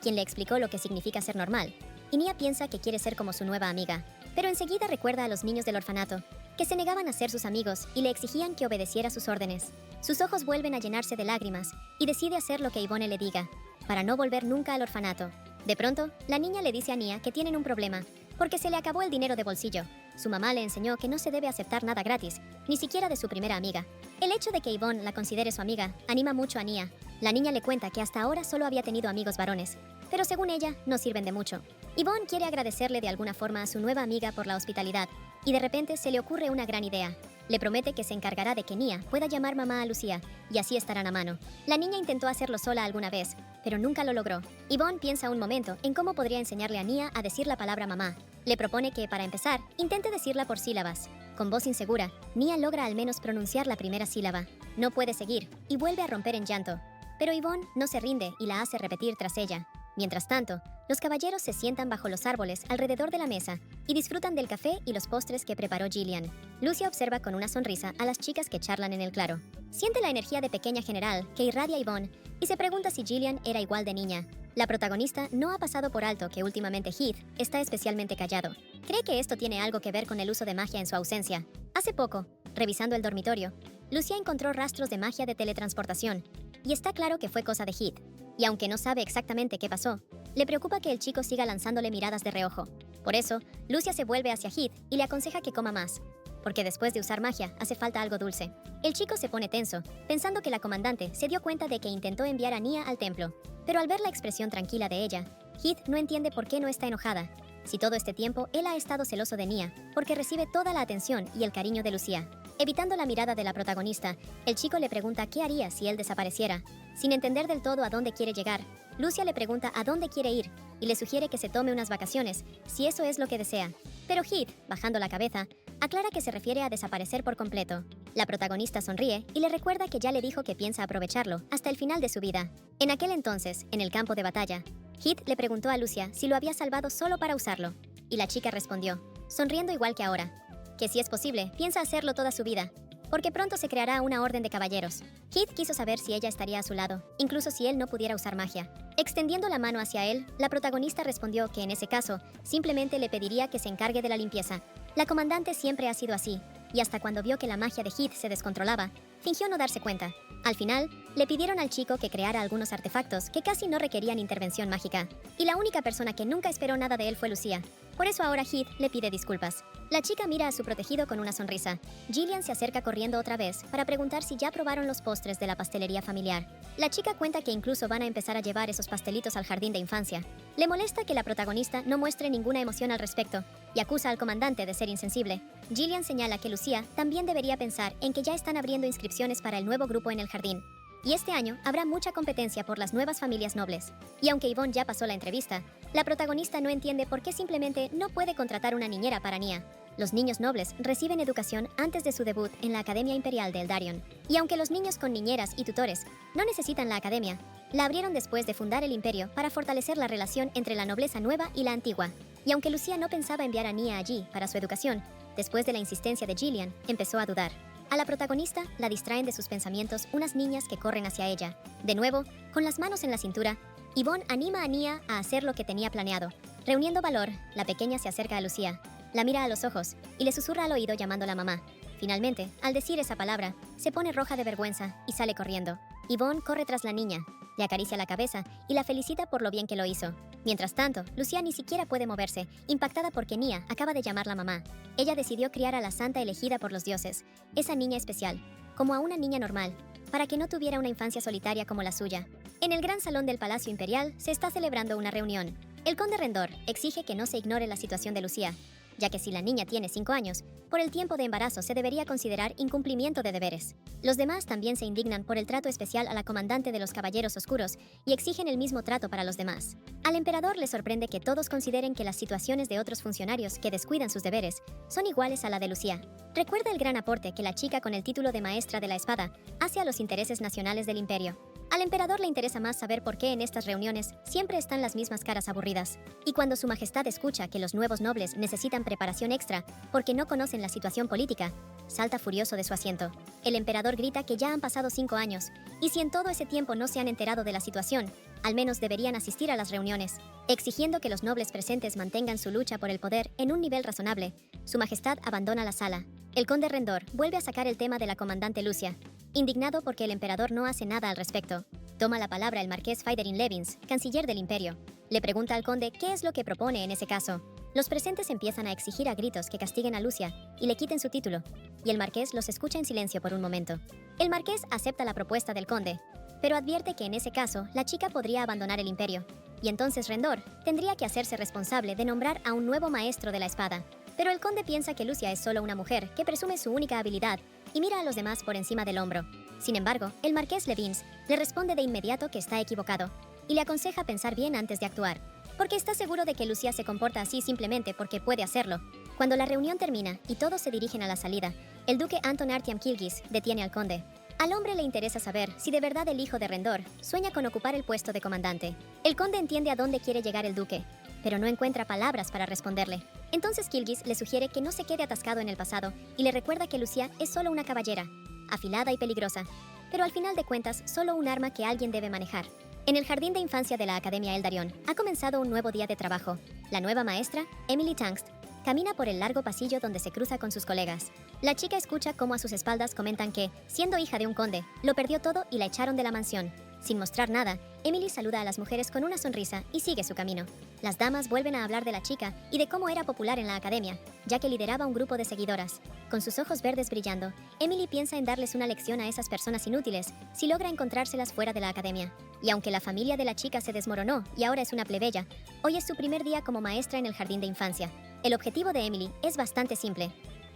quien le explicó lo que significa ser normal, y Nia piensa que quiere ser como su nueva amiga. Pero enseguida recuerda a los niños del orfanato, que se negaban a ser sus amigos y le exigían que obedeciera sus órdenes. Sus ojos vuelven a llenarse de lágrimas y decide hacer lo que Yvonne le diga, para no volver nunca al orfanato. De pronto, la niña le dice a Nia que tienen un problema, porque se le acabó el dinero de bolsillo. Su mamá le enseñó que no se debe aceptar nada gratis, ni siquiera de su primera amiga. El hecho de que Yvonne la considere su amiga anima mucho a Nia. La niña le cuenta que hasta ahora solo había tenido amigos varones, pero según ella, no sirven de mucho. Yvonne quiere agradecerle de alguna forma a su nueva amiga por la hospitalidad, y de repente se le ocurre una gran idea. Le promete que se encargará de que Nia pueda llamar mamá a Lucía, y así estarán a mano. La niña intentó hacerlo sola alguna vez, pero nunca lo logró. Yvonne piensa un momento en cómo podría enseñarle a Nia a decir la palabra mamá. Le propone que, para empezar, intente decirla por sílabas. Con voz insegura, Nia logra al menos pronunciar la primera sílaba. No puede seguir, y vuelve a romper en llanto. Pero Yvonne no se rinde y la hace repetir tras ella. Mientras tanto, los caballeros se sientan bajo los árboles alrededor de la mesa y disfrutan del café y los postres que preparó Gillian. Lucia observa con una sonrisa a las chicas que charlan en el claro. Siente la energía de pequeña general que irradia Yvonne y se pregunta si Gillian era igual de niña. La protagonista no ha pasado por alto que últimamente Heath está especialmente callado. Cree que esto tiene algo que ver con el uso de magia en su ausencia. Hace poco, revisando el dormitorio, Lucia encontró rastros de magia de teletransportación, y está claro que fue cosa de Heath. Y aunque no sabe exactamente qué pasó, le preocupa que el chico siga lanzándole miradas de reojo. Por eso, Lucia se vuelve hacia Heath y le aconseja que coma más, porque después de usar magia hace falta algo dulce. El chico se pone tenso, pensando que la comandante se dio cuenta de que intentó enviar a Nia al templo, pero al ver la expresión tranquila de ella, Heath no entiende por qué no está enojada. Si todo este tiempo él ha estado celoso de Nia, porque recibe toda la atención y el cariño de Lucía. Evitando la mirada de la protagonista, el chico le pregunta qué haría si él desapareciera. Sin entender del todo a dónde quiere llegar, Lucia le pregunta a dónde quiere ir y le sugiere que se tome unas vacaciones, si eso es lo que desea. Pero Heath, bajando la cabeza, aclara que se refiere a desaparecer por completo. La protagonista sonríe y le recuerda que ya le dijo que piensa aprovecharlo hasta el final de su vida. En aquel entonces, en el campo de batalla, Heath le preguntó a Lucia si lo había salvado solo para usarlo, y la chica respondió, sonriendo igual que ahora, que si es posible, piensa hacerlo toda su vida. porque pronto se creará una orden de caballeros. Heath quiso saber si ella estaría a su lado, incluso si él no pudiera usar magia. Extendiendo la mano hacia él, la protagonista respondió que en ese caso, simplemente le pediría que se encargue de la limpieza. La comandante siempre ha sido así, y hasta cuando vio que la magia de Heath se descontrolaba, fingió no darse cuenta. Al final, le pidieron al chico que creara algunos artefactos que casi no requerían intervención mágica, y la única persona que nunca esperó nada de él fue Lucia. Por eso ahora Heath le pide disculpas. La chica mira a su protegido con una sonrisa. Gillian se acerca corriendo otra vez para preguntar si ya probaron los postres de la pastelería familiar. La chica cuenta que incluso van a empezar a llevar esos pastelitos al jardín de infancia. Le molesta que la protagonista no muestre ninguna emoción al respecto y acusa al comandante de ser insensible. Gillian señala que Lucia también debería pensar en que ya están abriendo inscripciones para el nuevo grupo en el jardín. Y este año habrá mucha competencia por las nuevas familias nobles. Y aunque Yvonne ya pasó la entrevista, la protagonista no entiende por qué simplemente no puede contratar una niñera para Nia. Los niños nobles reciben educación antes de su debut en la Academia Imperial de Eldarion. Y aunque los niños con niñeras y tutores no necesitan la academia, la abrieron después de fundar el imperio para fortalecer la relación entre la nobleza nueva y la antigua. Y aunque Lucia no pensaba enviar a Nia allí para su educación, después de la insistencia de Gillian, empezó a dudar. A la protagonista la distraen de sus pensamientos unas niñas que corren hacia ella. De nuevo, con las manos en la cintura, Yvonne anima a Nia a hacer lo que tenía planeado. Reuniendo valor, la pequeña se acerca a Lucia, la mira a los ojos y le susurra al oído llamándola mamá. Finalmente, al decir esa palabra, se pone roja de vergüenza y sale corriendo. Yvonne corre tras la niña, le acaricia la cabeza y la felicita por lo bien que lo hizo. Mientras tanto, Lucia ni siquiera puede moverse, impactada porque Nia acaba de llamarla mamá. Ella decidió criar a la santa elegida por los dioses, esa niña especial, como a una niña normal, para que no tuviera una infancia solitaria como la suya. En el gran salón del Palacio Imperial se está celebrando una reunión. El conde Rendor exige que no se ignore la situación de Lucia, ya que si la niña tiene 5 años, por el tiempo de embarazo se debería considerar incumplimiento de deberes. Los demás también se indignan por el trato especial a la comandante de los Caballeros Oscuros y exigen el mismo trato para los demás. Al emperador le sorprende que todos consideren que las situaciones de otros funcionarios que descuidan sus deberes son iguales a la de Lucia. Recuerda el gran aporte que la chica con el título de maestra de la espada hace a los intereses nacionales del imperio. Al emperador le interesa más saber por qué en estas reuniones siempre están las mismas caras aburridas. Y cuando su majestad escucha que los nuevos nobles necesitan preparación extra porque no conocen la situación política, salta furioso de su asiento. El emperador grita que ya han pasado 5 años, y si en todo ese tiempo no se han enterado de la situación, al menos deberían asistir a las reuniones, exigiendo que los nobles presentes mantengan su lucha por el poder en un nivel razonable. Su majestad abandona la sala. El conde Rendor vuelve a sacar el tema de la comandante Lucia, indignado porque el emperador no hace nada al respecto. Toma la palabra el marqués Faiderin Levins, canciller del imperio. Le pregunta al conde qué es lo que propone en ese caso. Los presentes empiezan a exigir a gritos que castiguen a Lucia y le quiten su título, y el marqués los escucha en silencio por un momento. El marqués acepta la propuesta del conde, pero advierte que en ese caso la chica podría abandonar el imperio, y entonces Rendor tendría que hacerse responsable de nombrar a un nuevo maestro de la espada. Pero el conde piensa que Lucia es solo una mujer que presume su única habilidad y mira a los demás por encima del hombro. Sin embargo, el marqués Levins le responde de inmediato que está equivocado y le aconseja pensar bien antes de actuar, porque está seguro de que Lucia se comporta así simplemente porque puede hacerlo. Cuando la reunión termina y todos se dirigen a la salida, el duque Anton Artyom Kilgis detiene al conde. Al hombre le interesa saber si de verdad el hijo de Rendor sueña con ocupar el puesto de comandante. El conde entiende a dónde quiere llegar el duque, pero no encuentra palabras para responderle. Entonces Kilgis le sugiere que no se quede atascado en el pasado y le recuerda que Lucia es solo una caballera, afilada y peligrosa, pero al final de cuentas solo un arma que alguien debe manejar. En el jardín de infancia de la Academia Eldarion ha comenzado un nuevo día de trabajo. La nueva maestra, Emily Tangst, camina por el largo pasillo donde se cruza con sus colegas. La chica escucha cómo a sus espaldas comentan que, siendo hija de un conde, lo perdió todo y la echaron de la mansión. Sin mostrar nada, Emily saluda a las mujeres con una sonrisa y sigue su camino. Las damas vuelven a hablar de la chica y de cómo era popular en la academia, ya que lideraba un grupo de seguidoras. Con sus ojos verdes brillando, Emily piensa en darles una lección a esas personas inútiles si logra encontrárselas fuera de la academia. Y aunque la familia de la chica se desmoronó y ahora es una plebeya, hoy es su primer día como maestra en el jardín de infancia. El objetivo de Emily es bastante simple.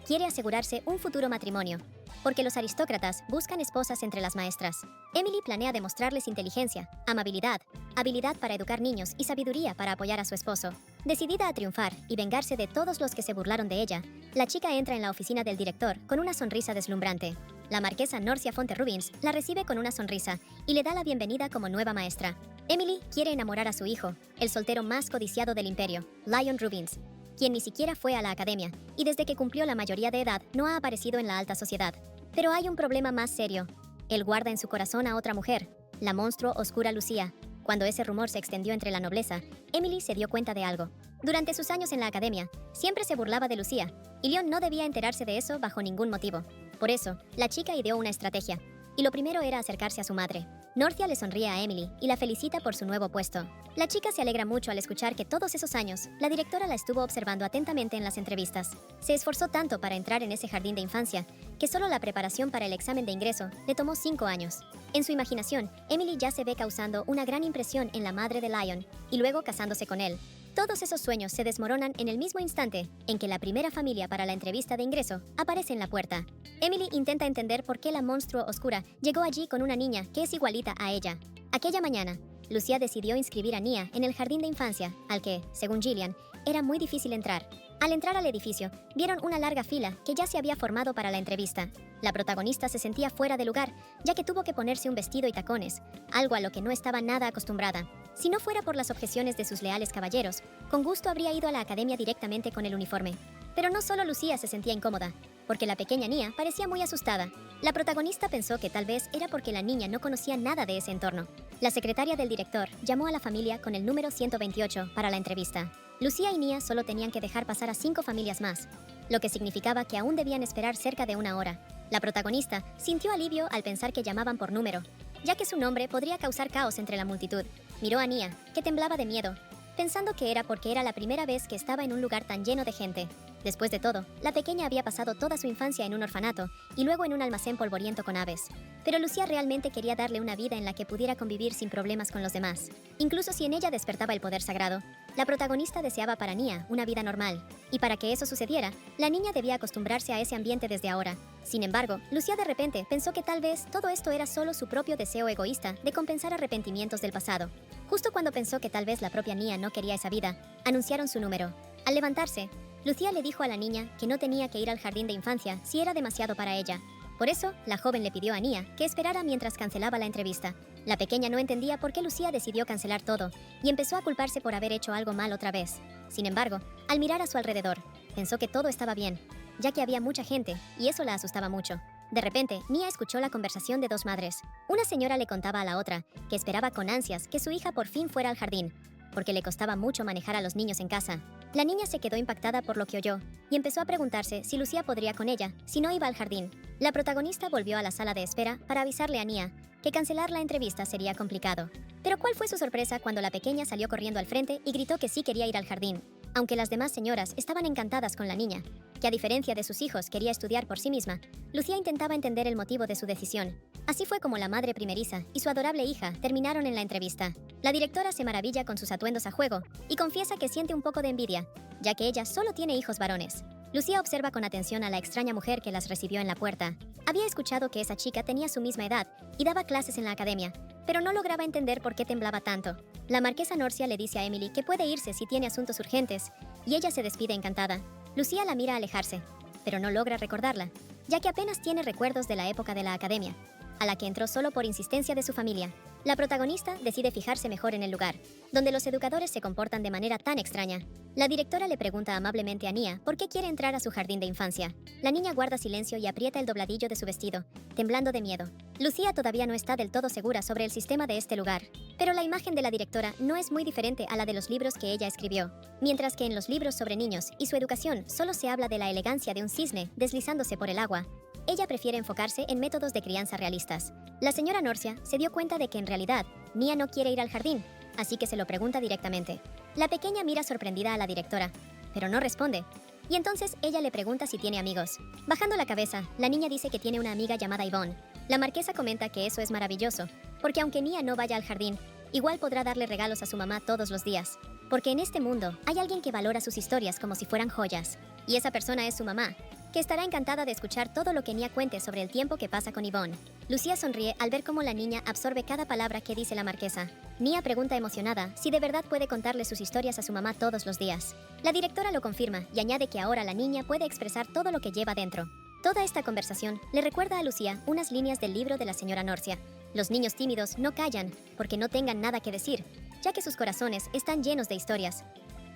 Quiere asegurarse un futuro matrimonio, porque los aristócratas buscan esposas entre las maestras. Emily planea demostrarles inteligencia, amabilidad, habilidad para educar niños y sabiduría para apoyar a su esposo. Decidida a triunfar y vengarse de todos los que se burlaron de ella, la chica entra en la oficina del director con una sonrisa deslumbrante. La marquesa Norcia Fonte-Rubins la recibe con una sonrisa y le da la bienvenida como nueva maestra. Emily quiere enamorar a su hijo, el soltero más codiciado del imperio, Lion Rubins, quien ni siquiera fue a la academia y desde que cumplió la mayoría de edad no ha aparecido en la alta sociedad. Pero hay un problema más serio. Él guarda en su corazón a otra mujer, la monstruo oscura Lucía. Cuando ese rumor se extendió entre la nobleza, Emily se dio cuenta de algo. Durante sus años en la academia, siempre se burlaba de Lucía, y Leon no debía enterarse de eso bajo ningún motivo. Por eso, la chica ideó una estrategia, y lo primero era acercarse a su madre. Norcia le sonríe a Emily y la felicita por su nuevo puesto. La chica se alegra mucho al escuchar que todos esos años, la directora la estuvo observando atentamente en las entrevistas. Se esforzó tanto para entrar en ese jardín de infancia, que solo la preparación para el examen de ingreso le tomó 5 años. En su imaginación, Emily ya se ve causando una gran impresión en la madre de Lion, y luego casándose con él. Todos esos sueños se desmoronan en el mismo instante en que la primera familia para la entrevista de ingreso aparece en la puerta. Emily intenta entender por qué la monstruo oscura llegó allí con una niña que es igualita a ella. Aquella mañana, Lucía decidió inscribir a Nia en el jardín de infancia, al que, según Gillian, era muy difícil entrar. Al entrar al edificio, vieron una larga fila que ya se había formado para la entrevista. La protagonista se sentía fuera de lugar, ya que tuvo que ponerse un vestido y tacones, algo a lo que no estaba nada acostumbrada. Si no fuera por las objeciones de sus leales caballeros, con gusto habría ido a la academia directamente con el uniforme. Pero no solo Lucía se sentía incómoda, porque la pequeña Nia parecía muy asustada. La protagonista pensó que tal vez era porque la niña no conocía nada de ese entorno. La secretaria del director llamó a la familia con el número 128 para la entrevista. Lucía y Nia solo tenían que dejar pasar a 5 familias más, lo que significaba que aún debían esperar cerca de 1 hora. La protagonista sintió alivio al pensar que llamaban por número, ya que su nombre podría causar caos entre la multitud. Miró a Nia, que temblaba de miedo, pensando que era porque era la primera vez que estaba en un lugar tan lleno de gente. Después de todo, la pequeña había pasado toda su infancia en un orfanato y luego en un almacén polvoriento con aves. Pero Lucía realmente quería darle una vida en la que pudiera convivir sin problemas con los demás. Incluso si en ella despertaba el poder sagrado, la protagonista deseaba para Nia una vida normal. Y para que eso sucediera, la niña debía acostumbrarse a ese ambiente desde ahora. Sin embargo, Lucía de repente pensó que tal vez todo esto era solo su propio deseo egoísta de compensar arrepentimientos del pasado. Justo cuando pensó que tal vez la propia Nia no quería esa vida, anunciaron su número. Al levantarse, Lucía le dijo a la niña que no tenía que ir al jardín de infancia si era demasiado para ella. Por eso, la joven le pidió a Nia que esperara mientras cancelaba la entrevista. La pequeña no entendía por qué Lucía decidió cancelar todo y empezó a culparse por haber hecho algo mal otra vez. Sin embargo, al mirar a su alrededor, pensó que todo estaba bien, ya que había mucha gente y eso la asustaba mucho. De repente, Nia escuchó la conversación de 2 madres. Una señora le contaba a la otra que esperaba con ansias que su hija por fin fuera al jardín, porque le costaba mucho manejar a los niños en casa. La niña se quedó impactada por lo que oyó y empezó a preguntarse si Lucía podría con ella, si no iba al jardín. La protagonista volvió a la sala de espera para avisarle a Nia que cancelar la entrevista sería complicado. Pero ¿cuál fue su sorpresa cuando la pequeña salió corriendo al frente y gritó que sí quería ir al jardín? Aunque las demás señoras estaban encantadas con la niña, que a diferencia de sus hijos quería estudiar por sí misma, Lucía intentaba entender el motivo de su decisión. Así fue como la madre primeriza y su adorable hija terminaron en la entrevista. La directora se maravilla con sus atuendos a juego y confiesa que siente un poco de envidia, ya que ella solo tiene hijos varones. Lucía observa con atención a la extraña mujer que las recibió en la puerta. Había escuchado que esa chica tenía su misma edad y daba clases en la academia, pero no lograba entender por qué temblaba tanto. La marquesa Norcia le dice a Emily que puede irse si tiene asuntos urgentes, y ella se despide encantada. Lucía la mira alejarse, pero no logra recordarla, ya que apenas tiene recuerdos de la época de la academia, a la que entró solo por insistencia de su familia. La protagonista decide fijarse mejor en el lugar, donde los educadores se comportan de manera tan extraña. La directora le pregunta amablemente a Nia por qué quiere entrar a su jardín de infancia. La niña guarda silencio y aprieta el dobladillo de su vestido, temblando de miedo. Lucía todavía no está del todo segura sobre el sistema de este lugar, pero la imagen de la directora no es muy diferente a la de los libros que ella escribió. Mientras que en los libros sobre niños y su educación solo se habla de la elegancia de un cisne deslizándose por el agua, ella prefiere enfocarse en métodos de crianza realistas. La señora Norcia se dio cuenta de que en realidad Nia no quiere ir al jardín, así que se lo pregunta directamente. La pequeña mira sorprendida a la directora, pero no responde. Y entonces ella le pregunta si tiene amigos. Bajando la cabeza, la niña dice que tiene una amiga llamada Yvonne. La marquesa comenta que eso es maravilloso, porque aunque Nia no vaya al jardín, igual podrá darle regalos a su mamá todos los días. Porque en este mundo hay alguien que valora sus historias como si fueran joyas. Y esa persona es su mamá, que estará encantada de escuchar todo lo que Nia cuente sobre el tiempo que pasa con Yvonne. Lucía sonríe al ver cómo la niña absorbe cada palabra que dice la marquesa. Nia pregunta emocionada si de verdad puede contarle sus historias a su mamá todos los días. La directora lo confirma y añade que ahora la niña puede expresar todo lo que lleva dentro. Toda esta conversación le recuerda a Lucía unas líneas del libro de la señora Norcia. Los niños tímidos no callan porque no tengan nada que decir, ya que sus corazones están llenos de historias.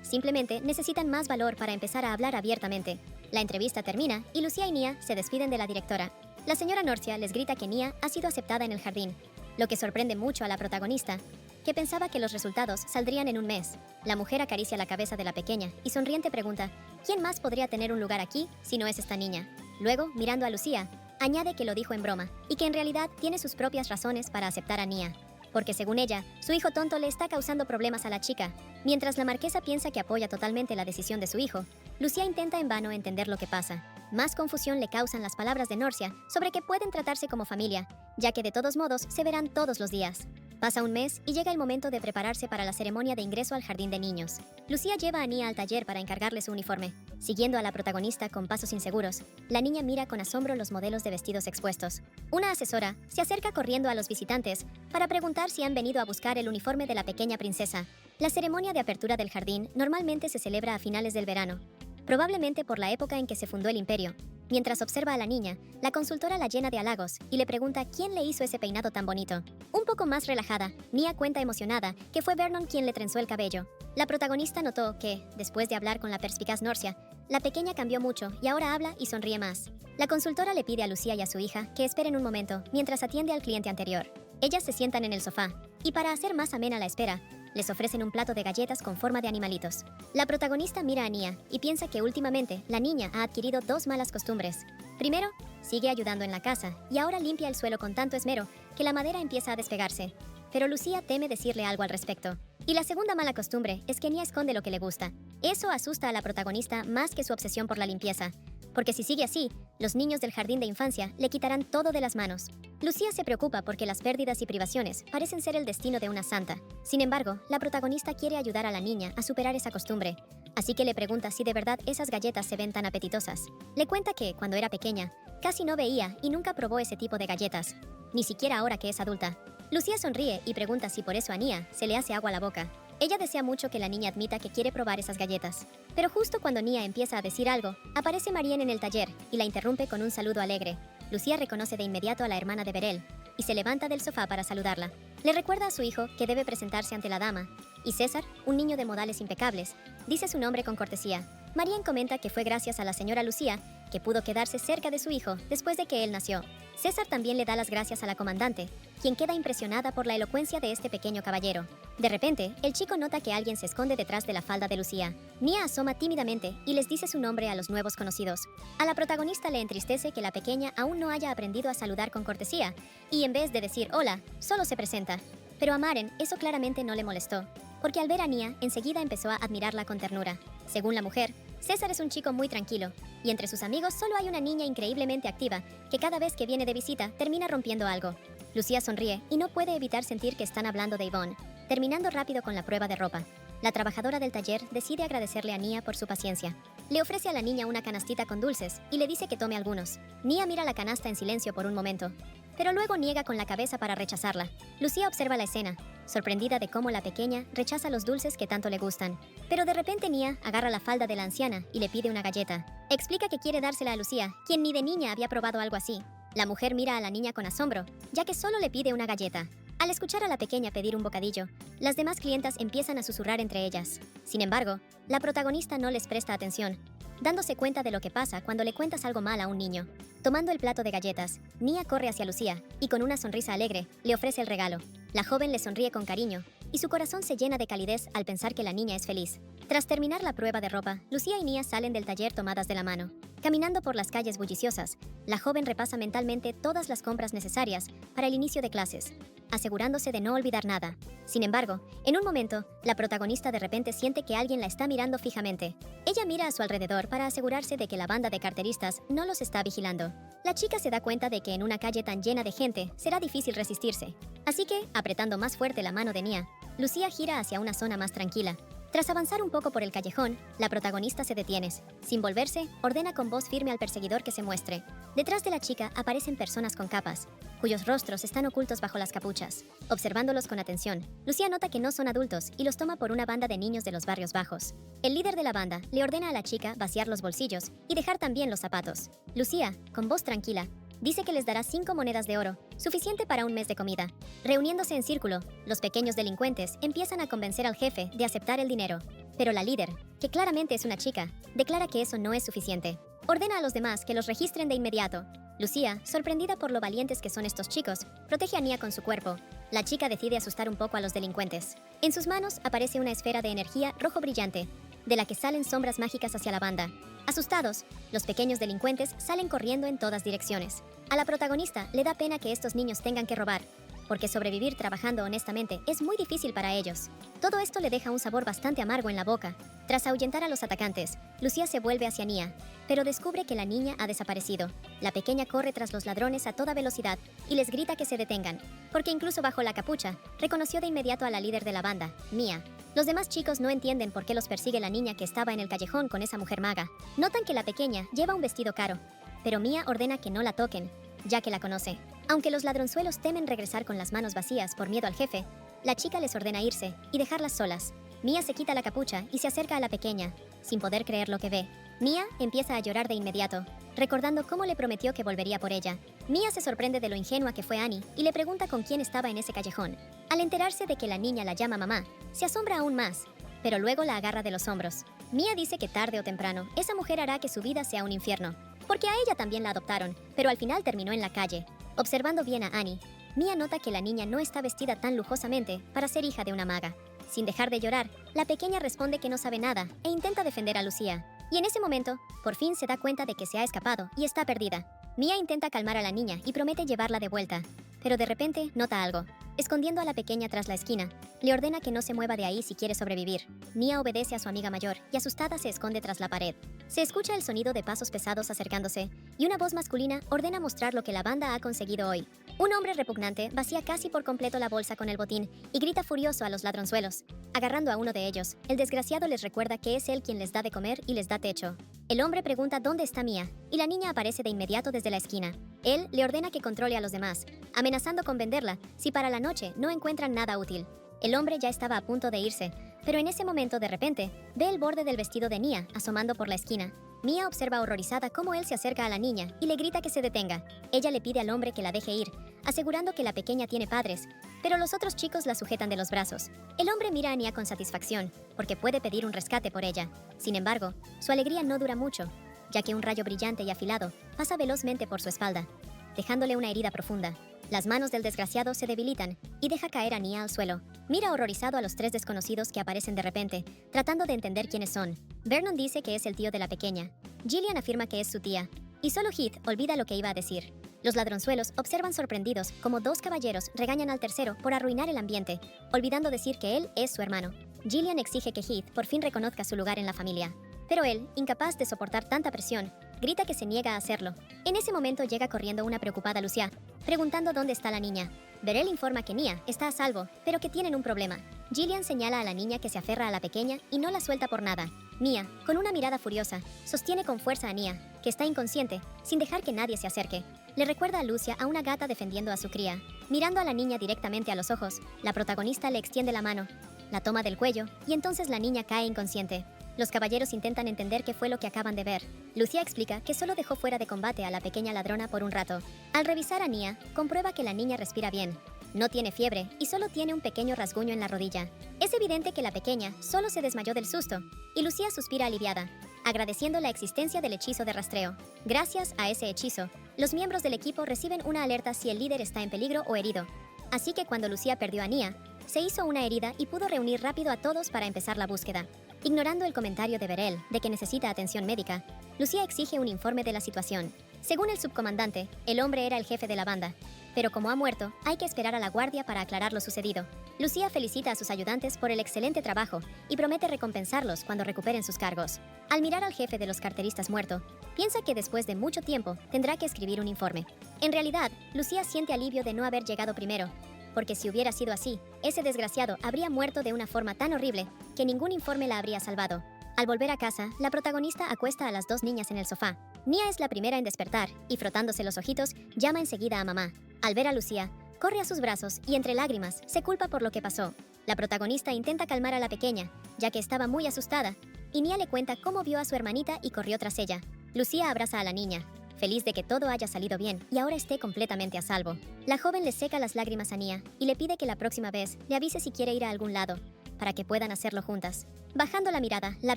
Simplemente necesitan más valor para empezar a hablar abiertamente. La entrevista termina y Lucía y Nia se despiden de la directora. La señora Norcia les grita que Nia ha sido aceptada en el jardín, lo que sorprende mucho a la protagonista, que pensaba que los resultados saldrían en un mes. La mujer acaricia la cabeza de la pequeña y sonriente pregunta, ¿quién más podría tener un lugar aquí si no es esta niña? Luego, mirando a Lucía, añade que lo dijo en broma y que en realidad tiene sus propias razones para aceptar a Nia, porque según ella, su hijo tonto le está causando problemas a la chica. Mientras la marquesa piensa que apoya totalmente la decisión de su hijo, Lucía intenta en vano entender lo que pasa. Más confusión le causan las palabras de Norcia sobre que pueden tratarse como familia, ya que de todos modos se verán todos los días. Pasa un mes y llega el momento de prepararse para la ceremonia de ingreso al jardín de niños. Lucía lleva a Nia al taller para encargarle su uniforme. Siguiendo a la protagonista con pasos inseguros, la niña mira con asombro los modelos de vestidos expuestos. Una asesora se acerca corriendo a los visitantes para preguntar si han venido a buscar el uniforme de la pequeña princesa. La ceremonia de apertura del jardín normalmente se celebra a finales del verano, probablemente por la época en que se fundó el imperio. Mientras observa a la niña, la consultora la llena de halagos y le pregunta quién le hizo ese peinado tan bonito. Un poco más relajada, Nia cuenta emocionada que fue Vernon quien le trenzó el cabello. La protagonista notó que, después de hablar con la perspicaz Norcia, la pequeña cambió mucho y ahora habla y sonríe más. La consultora le pide a Lucía y a su hija que esperen un momento mientras atiende al cliente anterior. Ellas se sientan en el sofá y, para hacer más amena la espera, les ofrecen un plato de galletas con forma de animalitos. La protagonista mira a Nia y piensa que últimamente la niña ha adquirido dos malas costumbres. Primero, sigue ayudando en la casa y ahora limpia el suelo con tanto esmero que la madera empieza a despegarse. Pero Lucía teme decirle algo al respecto. Y la segunda mala costumbre es que Nia esconde lo que le gusta. Eso asusta a la protagonista más que su obsesión por la limpieza, porque si sigue así, los niños del jardín de infancia le quitarán todo de las manos. Lucía se preocupa porque las pérdidas y privaciones parecen ser el destino de una santa. Sin embargo, la protagonista quiere ayudar a la niña a superar esa costumbre, así que le pregunta si de verdad esas galletas se ven tan apetitosas. Le cuenta que, cuando era pequeña, casi no veía y nunca probó ese tipo de galletas, ni siquiera ahora que es adulta. Lucía sonríe y pregunta si por eso a Nia se le hace agua a la boca. Ella desea mucho que la niña admita que quiere probar esas galletas. Pero justo cuando Nia empieza a decir algo, aparece Marianne en el taller y la interrumpe con un saludo alegre. Lucía reconoce de inmediato a la hermana de Berel y se levanta del sofá para saludarla. Le recuerda a su hijo que debe presentarse ante la dama, y César, un niño de modales impecables, dice su nombre con cortesía. Marianne comenta que fue gracias a la señora Lucía que pudo quedarse cerca de su hijo después de que él nació. César también le da las gracias a la comandante, quien queda impresionada por la elocuencia de este pequeño caballero. De repente, el chico nota que alguien se esconde detrás de la falda de Lucía. Nia asoma tímidamente y les dice su nombre a los nuevos conocidos. A la protagonista le entristece que la pequeña aún no haya aprendido a saludar con cortesía, y en vez de decir hola, solo se presenta. Pero a Maren eso claramente no le molestó, porque al ver a Nia, enseguida empezó a admirarla con ternura. Según la mujer, César es un chico muy tranquilo, y entre sus amigos solo hay una niña increíblemente activa, que cada vez que viene de visita termina rompiendo algo. Lucía sonríe y no puede evitar sentir que están hablando de Yvonne, terminando rápido con la prueba de ropa. La trabajadora del taller decide agradecerle a Nia por su paciencia. Le ofrece a la niña una canastita con dulces y le dice que tome algunos. Nia mira la canasta en silencio por un momento, pero luego niega con la cabeza para rechazarla. Lucía observa la escena, sorprendida de cómo la pequeña rechaza los dulces que tanto le gustan. Pero de repente Nia agarra la falda de la anciana y le pide una galleta. Explica que quiere dársela a Lucía, quien ni de niña había probado algo así. La mujer mira a la niña con asombro, ya que solo le pide una galleta. Al escuchar a la pequeña pedir un bocadillo, las demás clientas empiezan a susurrar entre ellas. Sin embargo, la protagonista no les presta atención, dándose cuenta de lo que pasa cuando le cuentas algo mal a un niño. Tomando el plato de galletas, Nia corre hacia Lucía y con una sonrisa alegre le ofrece el regalo. La joven le sonríe con cariño y su corazón se llena de calidez al pensar que la niña es feliz. Tras terminar la prueba de ropa, Lucía y Nia salen del taller tomadas de la mano. Caminando por las calles bulliciosas, la joven repasa mentalmente todas las compras necesarias para el inicio de clases, asegurándose de no olvidar nada. Sin embargo, en un momento, la protagonista de repente siente que alguien la está mirando fijamente. Ella mira a su alrededor para asegurarse de que la banda de carteristas no los está vigilando. La chica se da cuenta de que en una calle tan llena de gente será difícil resistirse. Así que, apretando más fuerte la mano de Nia, Lucía gira hacia una zona más tranquila. Tras avanzar un poco por el callejón, la protagonista se detiene. Sin volverse, ordena con voz firme al perseguidor que se muestre. Detrás de la chica aparecen personas con capas, cuyos rostros están ocultos bajo las capuchas. Observándolos con atención, Lucía nota que no son adultos y los toma por una banda de niños de los barrios bajos. El líder de la banda le ordena a la chica vaciar los bolsillos y dejar también los zapatos. Lucía, con voz tranquila, dice que les dará 5 monedas de oro, suficiente para un mes de comida. Reuniéndose en círculo, los pequeños delincuentes empiezan a convencer al jefe de aceptar el dinero. Pero la líder, que claramente es una chica, declara que eso no es suficiente. Ordena a los demás que los registren de inmediato. Lucía, sorprendida por lo valientes que son estos chicos, protege a Nia con su cuerpo. La chica decide asustar un poco a los delincuentes. En sus manos aparece una esfera de energía rojo brillante, de la que salen sombras mágicas hacia la banda. Asustados, los pequeños delincuentes salen corriendo en todas direcciones. A la protagonista le da pena que estos niños tengan que robar, porque sobrevivir trabajando honestamente es muy difícil para ellos. Todo esto le deja un sabor bastante amargo en la boca. Tras ahuyentar a los atacantes, Lucía se vuelve hacia Nia, pero descubre que la niña ha desaparecido. La pequeña corre tras los ladrones a toda velocidad y les grita que se detengan, porque incluso bajo la capucha, reconoció de inmediato a la líder de la banda, Mia. Los demás chicos no entienden por qué los persigue la niña que estaba en el callejón con esa mujer maga. Notan que la pequeña lleva un vestido caro, pero Mia ordena que no la toquen, ya que la conoce. Aunque los ladronzuelos temen regresar con las manos vacías por miedo al jefe, la chica les ordena irse y dejarlas solas. Mia se quita la capucha y se acerca a la pequeña, sin poder creer lo que ve. Mia empieza a llorar de inmediato, recordando cómo le prometió que volvería por ella. Mia se sorprende de lo ingenua que fue Annie y le pregunta con quién estaba en ese callejón. Al enterarse de que la niña la llama mamá, se asombra aún más, pero luego la agarra de los hombros. Mia dice que tarde o temprano, esa mujer hará que su vida sea un infierno, porque a ella también la adoptaron, pero al final terminó en la calle. Observando bien a Annie, Mia nota que la niña no está vestida tan lujosamente para ser hija de una maga. Sin dejar de llorar, la pequeña responde que no sabe nada e intenta defender a Lucía. Y en ese momento, por fin se da cuenta de que se ha escapado y está perdida. Mia intenta calmar a la niña y promete llevarla de vuelta, pero de repente nota algo. Escondiendo a la pequeña tras la esquina, le ordena que no se mueva de ahí si quiere sobrevivir. Mia obedece a su amiga mayor y asustada se esconde tras la pared. Se escucha el sonido de pasos pesados acercándose y una voz masculina ordena mostrar lo que la banda ha conseguido hoy. Un hombre repugnante vacía casi por completo la bolsa con el botín y grita furioso a los ladronzuelos. Agarrando a uno de ellos, el desgraciado les recuerda que es él quien les da de comer y les da techo. El hombre pregunta dónde está Mia, y la niña aparece de inmediato desde la esquina. Él le ordena que controle a los demás, amenazando con venderla si para la noche no encuentran nada útil. El hombre ya estaba a punto de irse, pero en ese momento de repente ve el borde del vestido de Nia asomando por la esquina. Mia observa horrorizada cómo él se acerca a la niña y le grita que se detenga. Ella le pide al hombre que la deje ir, asegurando que la pequeña tiene padres, pero los otros chicos la sujetan de los brazos. El hombre mira a Nia con satisfacción, porque puede pedir un rescate por ella. Sin embargo, su alegría no dura mucho, ya que un rayo brillante y afilado pasa velozmente por su espalda, dejándole una herida profunda. Las manos del desgraciado se debilitan y deja caer a Nia al suelo. Mira horrorizado a los tres desconocidos que aparecen de repente, tratando de entender quiénes son. Vernon dice que es el tío de la pequeña. Gillian afirma que es su tía. Y solo Heath olvida lo que iba a decir. Los ladronzuelos observan sorprendidos como dos caballeros regañan al tercero por arruinar el ambiente, olvidando decir que él es su hermano. Gillian exige que Heath por fin reconozca su lugar en la familia. Pero él, incapaz de soportar tanta presión, grita que se niega a hacerlo. En ese momento llega corriendo una preocupada Lucía, preguntando dónde está la niña. Beryl informa que Nia está a salvo, pero que tienen un problema. Gillian señala a la niña que se aferra a la pequeña y no la suelta por nada. Mia, con una mirada furiosa, sostiene con fuerza a Nia, que está inconsciente, sin dejar que nadie se acerque. Le recuerda a Lucia a una gata defendiendo a su cría. Mirando a la niña directamente a los ojos, la protagonista le extiende la mano, la toma del cuello y entonces la niña cae inconsciente. Los caballeros intentan entender qué fue lo que acaban de ver. Lucía explica que solo dejó fuera de combate a la pequeña ladrona por un rato. Al revisar a Nia, comprueba que la niña respira bien. No tiene fiebre y solo tiene un pequeño rasguño en la rodilla. Es evidente que la pequeña solo se desmayó del susto, y Lucía suspira aliviada, agradeciendo la existencia del hechizo de rastreo. Gracias a ese hechizo, los miembros del equipo reciben una alerta si el líder está en peligro o herido. Así que cuando Lucía perdió a Nia, se hizo una herida y pudo reunir rápido a todos para empezar la búsqueda. Ignorando el comentario de Beryl de que necesita atención médica, Lucía exige un informe de la situación. Según el subcomandante, el hombre era el jefe de la banda, pero como ha muerto, hay que esperar a la guardia para aclarar lo sucedido. Lucía felicita a sus ayudantes por el excelente trabajo y promete recompensarlos cuando recuperen sus cargos. Al mirar al jefe de los carteristas muerto, piensa que después de mucho tiempo tendrá que escribir un informe. En realidad, Lucía siente alivio de no haber llegado primero, porque si hubiera sido así, ese desgraciado habría muerto de una forma tan horrible que ningún informe la habría salvado. Al volver a casa, la protagonista acuesta a las dos niñas en el sofá. Nia es la primera en despertar y, frotándose los ojitos, llama enseguida a mamá. Al ver a Lucía, corre a sus brazos y entre lágrimas se culpa por lo que pasó. La protagonista intenta calmar a la pequeña, ya que estaba muy asustada, y Nia le cuenta cómo vio a su hermanita y corrió tras ella. Lucía abraza a la niña, feliz de que todo haya salido bien y ahora esté completamente a salvo. La joven le seca las lágrimas a Nia y le pide que la próxima vez le avise si quiere ir a algún lado, para que puedan hacerlo juntas. Bajando la mirada, la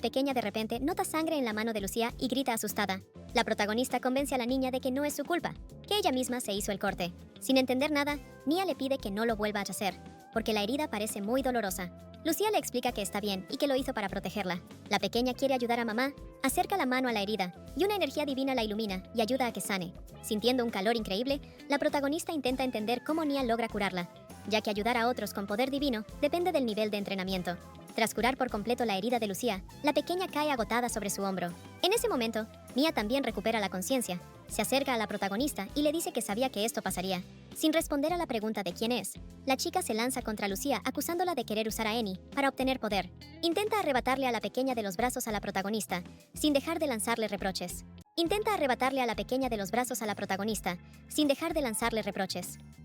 pequeña de repente nota sangre en la mano de Lucía y grita asustada. La protagonista convence a la niña de que no es su culpa, que ella misma se hizo el corte. Sin entender nada, Mia le pide que no lo vuelva a hacer, porque la herida parece muy dolorosa. Lucía le explica que está bien y que lo hizo para protegerla. La pequeña quiere ayudar a mamá, acerca la mano a la herida, y una energía divina la ilumina y ayuda a que sane. Sintiendo un calor increíble, la protagonista intenta entender cómo Nia logra curarla, ya que ayudar a otros con poder divino depende del nivel de entrenamiento. Tras curar por completo la herida de Lucía, la pequeña cae agotada sobre su hombro. En ese momento, Mia también recupera la conciencia. Se acerca a la protagonista y le dice que sabía que esto pasaría. Sin responder a la pregunta de quién es, la chica se lanza contra Lucía acusándola de querer usar a Annie para obtener poder. Intenta arrebatarle a la pequeña de los brazos a la protagonista, sin dejar de lanzarle reproches.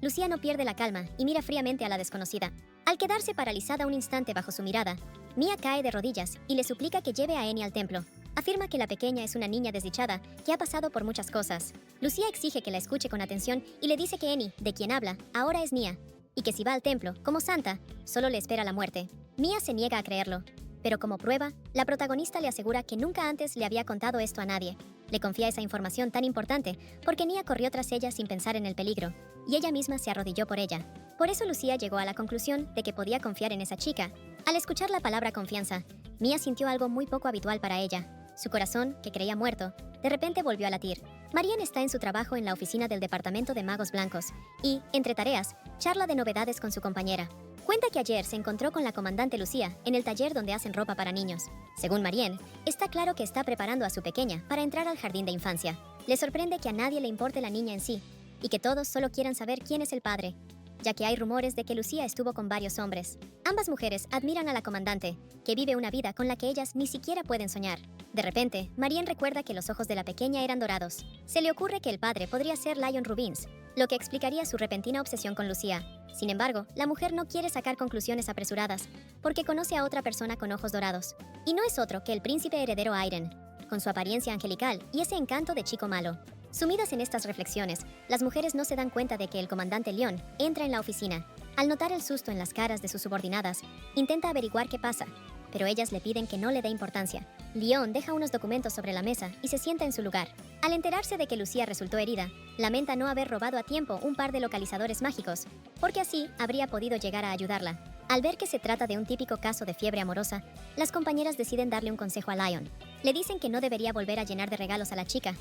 Lucía no pierde la calma y mira fríamente a la desconocida. Al quedarse paralizada un instante bajo su mirada, Mia cae de rodillas y le suplica que lleve a Annie al templo. Afirma que la pequeña es una niña desdichada que ha pasado por muchas cosas. Lucía exige que la escuche con atención y le dice que Annie, de quien habla, ahora es Nia, y que si va al templo, como santa, solo le espera la muerte. Mia se niega a creerlo, pero como prueba, la protagonista le asegura que nunca antes le había contado esto a nadie. Le confía esa información tan importante porque Nia corrió tras ella sin pensar en el peligro, y ella misma se arrodilló por ella. Por eso Lucía llegó a la conclusión de que podía confiar en esa chica. Al escuchar la palabra confianza, Mia sintió algo muy poco habitual para ella. Su corazón, que creía muerto, de repente volvió a latir. Marianne está en su trabajo en la oficina del Departamento de Magos Blancos y, entre tareas, charla de novedades con su compañera. Cuenta que ayer se encontró con la comandante Lucía en el taller donde hacen ropa para niños. Según Marianne, está claro que está preparando a su pequeña para entrar al jardín de infancia. Le sorprende que a nadie le importe la niña en sí y que todos solo quieran saber quién es el padre, ya que hay rumores de que Lucía estuvo con varios hombres. Ambas mujeres admiran a la comandante, que vive una vida con la que ellas ni siquiera pueden soñar. De repente, Marianne recuerda que los ojos de la pequeña eran dorados. Se le ocurre que el padre podría ser Lion Rubins, lo que explicaría su repentina obsesión con Lucía. Sin embargo, la mujer no quiere sacar conclusiones apresuradas, porque conoce a otra persona con ojos dorados. Y no es otro que el príncipe heredero Airen, con su apariencia angelical y ese encanto de chico malo. Sumidas en estas reflexiones, las mujeres no se dan cuenta de que el comandante Leon entra en la oficina. Al notar el susto en las caras de sus subordinadas, intenta averiguar qué pasa, pero ellas le piden que no le dé importancia. Leon deja unos documentos sobre la mesa y se sienta en su lugar. Al enterarse de que Lucía resultó herida, lamenta no haber robado a tiempo un par de localizadores mágicos, porque así habría podido llegar a ayudarla. Al ver que se trata de un típico caso de fiebre amorosa, las compañeras deciden darle un consejo a Lion. Le dicen que no debería volver a llenar de regalos a la chica,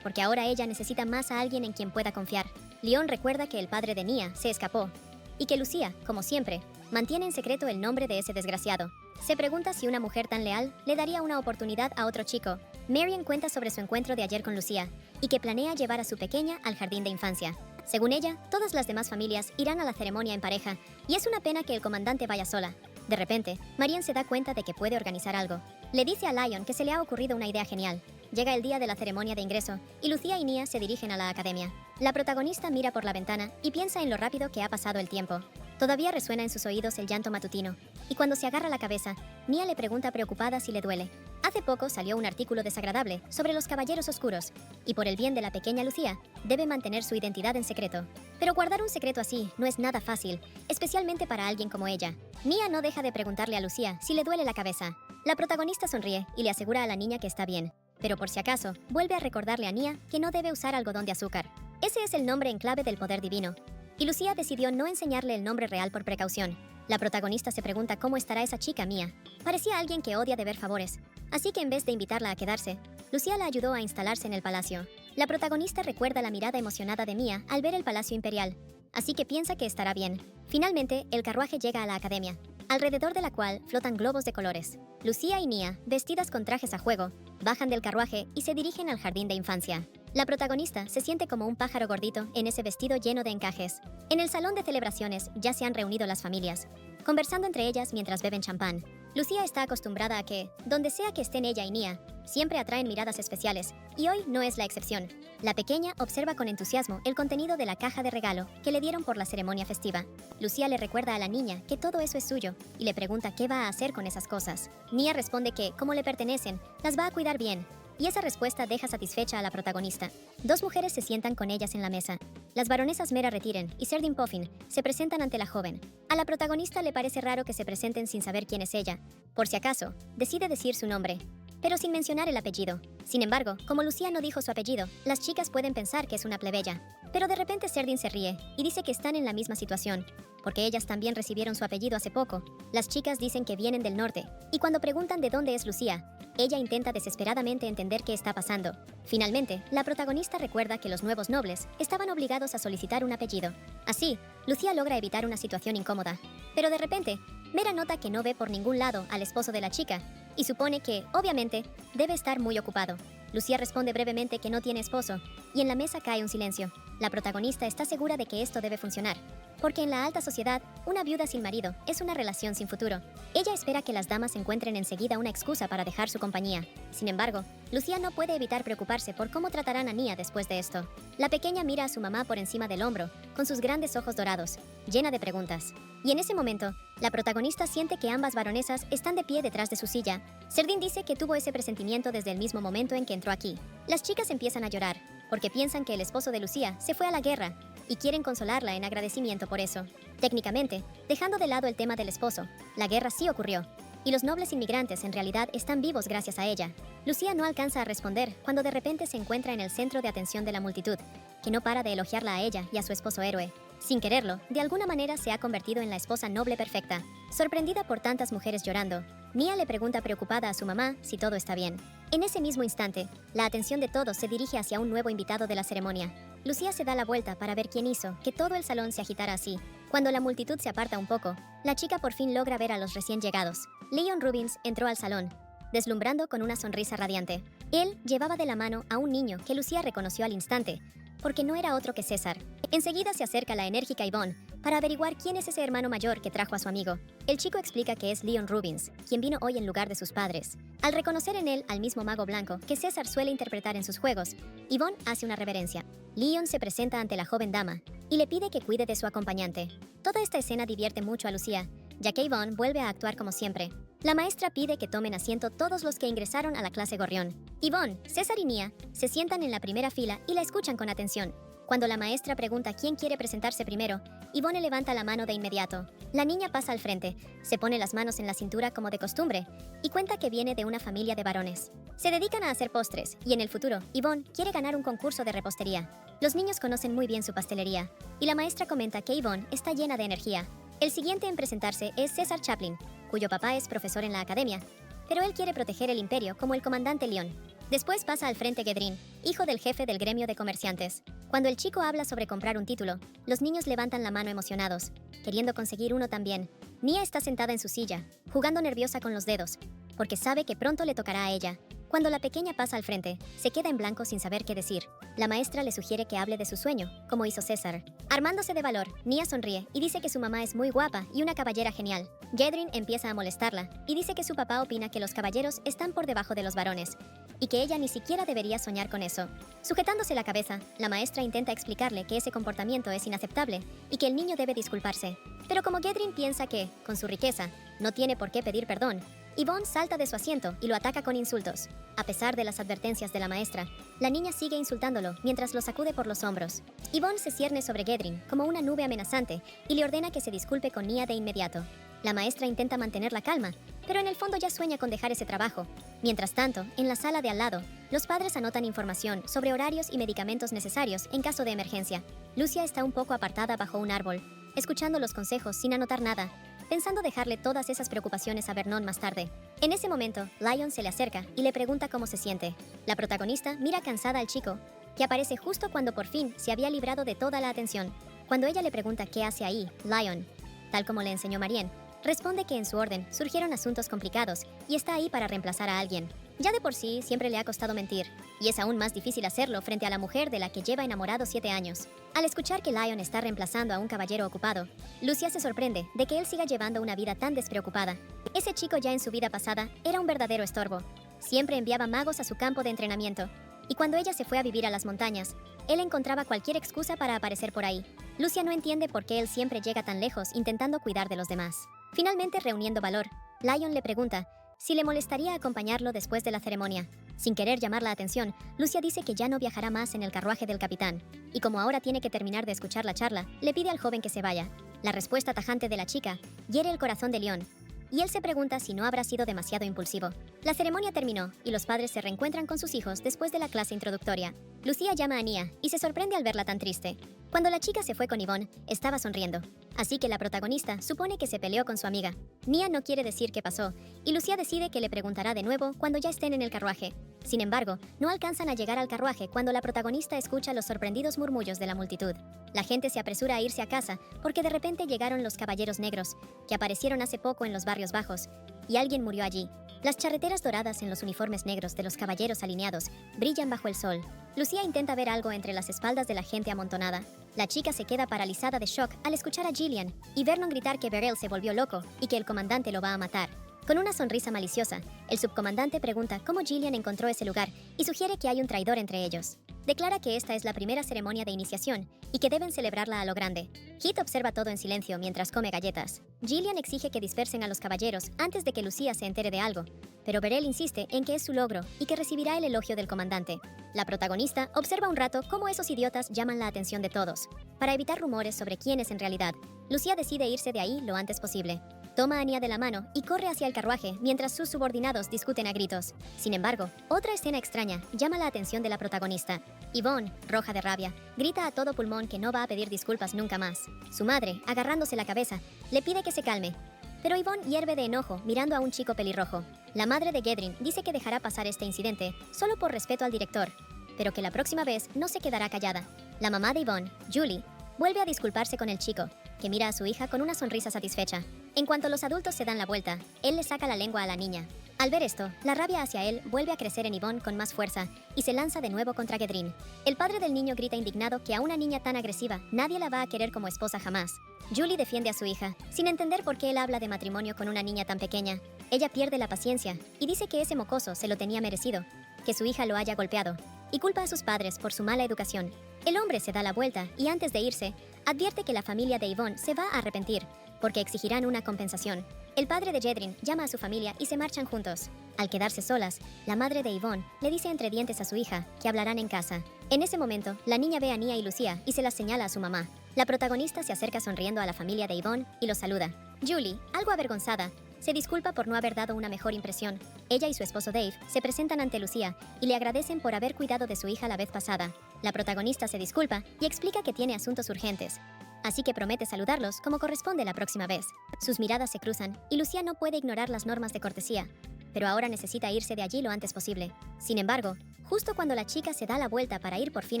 porque ahora ella necesita más a alguien en quien pueda confiar. Leon recuerda que el padre de Nia se escapó, y que Lucía, como siempre, mantiene en secreto el nombre de ese desgraciado. Se pregunta si una mujer tan leal le daría una oportunidad a otro chico. Marianne cuenta sobre su encuentro de ayer con Lucía, y que planea llevar a su pequeña al jardín de infancia. Según ella, todas las demás familias irán a la ceremonia en pareja, y es una pena que el comandante vaya sola. De repente, Marianne se da cuenta de que puede organizar algo. Le dice a Lion que se le ha ocurrido una idea genial. Llega el día de la ceremonia de ingreso, y Lucía y Nia se dirigen a la academia. La protagonista mira por la ventana y piensa en lo rápido que ha pasado el tiempo. Todavía resuena en sus oídos el llanto matutino, y cuando se agarra la cabeza, Nia le pregunta preocupada si le duele. Hace poco salió un artículo desagradable sobre los caballeros oscuros, y por el bien de la pequeña Lucía, debe mantener su identidad en secreto. Pero guardar un secreto así no es nada fácil, especialmente para alguien como ella. Nia no deja de preguntarle a Lucía si le duele la cabeza. La protagonista sonríe y le asegura a la niña que está bien, pero por si acaso, vuelve a recordarle a Nia que no debe usar algodón de azúcar. Ese es el nombre en clave del poder divino, y Lucía decidió no enseñarle el nombre real por precaución. La protagonista se pregunta cómo estará esa chica Mia. Parecía alguien que odia deber favores, así que en vez de invitarla a quedarse, Lucía la ayudó a instalarse en el palacio. La protagonista recuerda la mirada emocionada de Mia al ver el palacio imperial, así que piensa que estará bien. Finalmente, el carruaje llega a la academia, alrededor de la cual flotan globos de colores. Lucía y Nia, vestidas con trajes a juego, bajan del carruaje y se dirigen al jardín de infancia. La protagonista se siente como un pájaro gordito en ese vestido lleno de encajes. En el salón de celebraciones ya se han reunido las familias, conversando entre ellas mientras beben champán. Lucía está acostumbrada a que, donde sea que estén ella y Nia, siempre atraen miradas especiales, y hoy no es la excepción. La pequeña observa con entusiasmo el contenido de la caja de regalo que le dieron por la ceremonia festiva. Lucía le recuerda a la niña que todo eso es suyo y le pregunta qué va a hacer con esas cosas. Nia responde que, como le pertenecen, las va a cuidar bien, y esa respuesta deja satisfecha a la protagonista. Dos mujeres se sientan con ellas en la mesa. Las baronesas Mera Retiren y Serdin Puffin se presentan ante la joven. A la protagonista le parece raro que se presenten sin saber quién es ella. Por si acaso, decide decir su nombre, pero sin mencionar el apellido. Sin embargo, como Lucía no dijo su apellido, las chicas pueden pensar que es una plebeya. Pero de repente Serdin se ríe y dice que están en la misma situación, porque ellas también recibieron su apellido hace poco. Las chicas dicen que vienen del norte, y cuando preguntan de dónde es Lucía, ella intenta desesperadamente entender qué está pasando. Finalmente, la protagonista recuerda que los nuevos nobles estaban obligados a solicitar un apellido. Así, Lucía logra evitar una situación incómoda. Pero de repente, Mera nota que no ve por ningún lado al esposo de la chica, y supone que, obviamente, debe estar muy ocupado. Lucía responde brevemente que no tiene esposo, y en la mesa cae un silencio. La protagonista está segura de que esto debe funcionar, porque en la alta sociedad, una viuda sin marido es una relación sin futuro. Ella espera que las damas encuentren enseguida una excusa para dejar su compañía. Sin embargo, Lucía no puede evitar preocuparse por cómo tratarán a Nia después de esto. La pequeña mira a su mamá por encima del hombro, con sus grandes ojos dorados, llena de preguntas. Y en ese momento, la protagonista siente que ambas baronesas están de pie detrás de su silla. Serdin dice que tuvo ese presentimiento desde el mismo momento en que entró aquí. Las chicas empiezan a llorar, porque piensan que el esposo de Lucía se fue a la guerra, y quieren consolarla en agradecimiento por eso. Técnicamente, dejando de lado el tema del esposo, la guerra sí ocurrió, y los nobles inmigrantes en realidad están vivos gracias a ella. Lucía no alcanza a responder cuando de repente se encuentra en el centro de atención de la multitud, que no para de elogiarla a ella y a su esposo héroe. Sin quererlo, de alguna manera se ha convertido en la esposa noble perfecta. Sorprendida por tantas mujeres llorando, Nia le pregunta preocupada a su mamá si todo está bien. En ese mismo instante, la atención de todos se dirige hacia un nuevo invitado de la ceremonia. Lucía se da la vuelta para ver quién hizo que todo el salón se agitara así. Cuando la multitud se aparta un poco, la chica por fin logra ver a los recién llegados. Leon Rubins entró al salón, deslumbrando con una sonrisa radiante. Él llevaba de la mano a un niño que Lucía reconoció al instante, porque no era otro que César. Enseguida se acerca la enérgica Yvonne para averiguar quién es ese hermano mayor que trajo a su amigo. El chico explica que es Leon Rubins, quien vino hoy en lugar de sus padres. Al reconocer en él al mismo mago blanco que César suele interpretar en sus juegos, Yvonne hace una reverencia. Leon se presenta ante la joven dama y le pide que cuide de su acompañante. Toda esta escena divierte mucho a Lucía, ya que Yvonne vuelve a actuar como siempre. La maestra pide que tomen asiento todos los que ingresaron a la clase Gorrión. Yvonne, César y Nia se sientan en la primera fila y la escuchan con atención. Cuando la maestra pregunta quién quiere presentarse primero, Yvonne levanta la mano de inmediato. La niña pasa al frente, se pone las manos en la cintura como de costumbre y cuenta que viene de una familia de varones. Se dedican a hacer postres y en el futuro, Yvonne quiere ganar un concurso de repostería. Los niños conocen muy bien su pastelería y la maestra comenta que Yvonne está llena de energía. El siguiente en presentarse es César Chaplin, cuyo papá es profesor en la academia, pero él quiere proteger el imperio como el comandante León. Después pasa al frente Gedrin, hijo del jefe del gremio de comerciantes. Cuando el chico habla sobre comprar un título, los niños levantan la mano emocionados, queriendo conseguir uno también. Nia está sentada en su silla, jugando nerviosa con los dedos, porque sabe que pronto le tocará a ella. Cuando la pequeña pasa al frente, se queda en blanco sin saber qué decir. La maestra le sugiere que hable de su sueño, como hizo César. Armándose de valor, Nia sonríe y dice que su mamá es muy guapa y una caballera genial. Gedrin empieza a molestarla y dice que su papá opina que los caballeros están por debajo de los varones y que ella ni siquiera debería soñar con eso. Sujetándose la cabeza, la maestra intenta explicarle que ese comportamiento es inaceptable y que el niño debe disculparse. Pero como Gedrin piensa que, con su riqueza, no tiene por qué pedir perdón, Yvonne salta de su asiento y lo ataca con insultos. A pesar de las advertencias de la maestra, la niña sigue insultándolo mientras lo sacude por los hombros. Yvonne se cierne sobre Gedrin como una nube amenazante y le ordena que se disculpe con Nia de inmediato. La maestra intenta mantener la calma, pero en el fondo ya sueña con dejar ese trabajo. Mientras tanto, en la sala de al lado, los padres anotan información sobre horarios y medicamentos necesarios en caso de emergencia. Lucia está un poco apartada bajo un árbol, escuchando los consejos sin anotar nada, pensando dejarle todas esas preocupaciones a Vernon más tarde. En ese momento, Lion se le acerca y le pregunta cómo se siente. La protagonista mira cansada al chico, que aparece justo cuando por fin se había librado de toda la atención. Cuando ella le pregunta qué hace ahí, Lion, tal como le enseñó Marianne, responde que en su orden surgieron asuntos complicados y está ahí para reemplazar a alguien. Ya de por sí siempre le ha costado mentir, y es aún más difícil hacerlo frente a la mujer de la que lleva enamorado 7 años. Al escuchar que Lion está reemplazando a un caballero ocupado, Lucia se sorprende de que él siga llevando una vida tan despreocupada. Ese chico ya en su vida pasada era un verdadero estorbo. Siempre enviaba magos a su campo de entrenamiento, y cuando ella se fue a vivir a las montañas, él encontraba cualquier excusa para aparecer por ahí. Lucia no entiende por qué él siempre llega tan lejos intentando cuidar de los demás. Finalmente, reuniendo valor, Lion le pregunta si le molestaría acompañarlo después de la ceremonia. Sin querer llamar la atención, Lucia dice que ya no viajará más en el carruaje del capitán, y como ahora tiene que terminar de escuchar la charla, le pide al joven que se vaya. La respuesta tajante de la chica hiere el corazón de Leon, y él se pregunta si no habrá sido demasiado impulsivo. La ceremonia terminó, y los padres se reencuentran con sus hijos después de la clase introductoria. Lucia llama a Nia, y se sorprende al verla tan triste. Cuando la chica se fue con Yvonne, estaba sonriendo, así que la protagonista supone que se peleó con su amiga. Nia no quiere decir qué pasó, y Lucia decide que le preguntará de nuevo cuando ya estén en el carruaje. Sin embargo, no alcanzan a llegar al carruaje cuando la protagonista escucha los sorprendidos murmullos de la multitud. La gente se apresura a irse a casa porque de repente llegaron los caballeros negros, que aparecieron hace poco en los barrios bajos, y alguien murió allí. Las charreteras doradas en los uniformes negros de los caballeros alineados brillan bajo el sol. Lucia intenta ver algo entre las espaldas de la gente amontonada. La chica se queda paralizada de shock al escuchar a Gillian y Vernon gritar que Beryl se volvió loco y que el comandante lo va a matar. Con una sonrisa maliciosa, el subcomandante pregunta cómo Gillian encontró ese lugar y sugiere que hay un traidor entre ellos. Declara que esta es la primera ceremonia de iniciación y que deben celebrarla a lo grande. Kit observa todo en silencio mientras come galletas. Gillian exige que dispersen a los caballeros antes de que Lucia se entere de algo, pero Beryl insiste en que es su logro y que recibirá el elogio del comandante. La protagonista observa un rato cómo esos idiotas llaman la atención de todos. Para evitar rumores sobre quién es en realidad, Lucia decide irse de ahí lo antes posible. Toma a Nia de la mano y corre hacia el carruaje mientras sus subordinados discuten a gritos. Sin embargo, otra escena extraña llama la atención de la protagonista. Yvonne, roja de rabia, grita a todo pulmón que no va a pedir disculpas nunca más. Su madre, agarrándose la cabeza, le pide que se calme. Pero Yvonne hierve de enojo mirando a un chico pelirrojo. La madre de Gedrin dice que dejará pasar este incidente solo por respeto al director, pero que la próxima vez no se quedará callada. La mamá de Yvonne, Julie, vuelve a disculparse con el chico, que mira a su hija con una sonrisa satisfecha. En cuanto los adultos se dan la vuelta, él le saca la lengua a la niña. Al ver esto, la rabia hacia él vuelve a crecer en Yvonne con más fuerza y se lanza de nuevo contra Gedrin. El padre del niño grita indignado que a una niña tan agresiva nadie la va a querer como esposa jamás. Julie defiende a su hija, sin entender por qué él habla de matrimonio con una niña tan pequeña. Ella pierde la paciencia y dice que ese mocoso se lo tenía merecido, que su hija lo haya golpeado, y culpa a sus padres por su mala educación. El hombre se da la vuelta y antes de irse, advierte que la familia de Yvonne se va a arrepentir, porque exigirán una compensación. El padre de Gedrin llama a su familia y se marchan juntos. Al quedarse solas, la madre de Yvonne le dice entre dientes a su hija que hablarán en casa. En ese momento, la niña ve a Nia y Lucia y se las señala a su mamá. La protagonista se acerca sonriendo a la familia de Yvonne y los saluda. Julie, algo avergonzada, se disculpa por no haber dado una mejor impresión. Ella y su esposo Dave se presentan ante Lucia y le agradecen por haber cuidado de su hija la vez pasada. La protagonista se disculpa y explica que tiene asuntos urgentes, así que promete saludarlos como corresponde la próxima vez. Sus miradas se cruzan y Lucia no puede ignorar las normas de cortesía, pero ahora necesita irse de allí lo antes posible. Sin embargo, justo cuando la chica se da la vuelta para ir por fin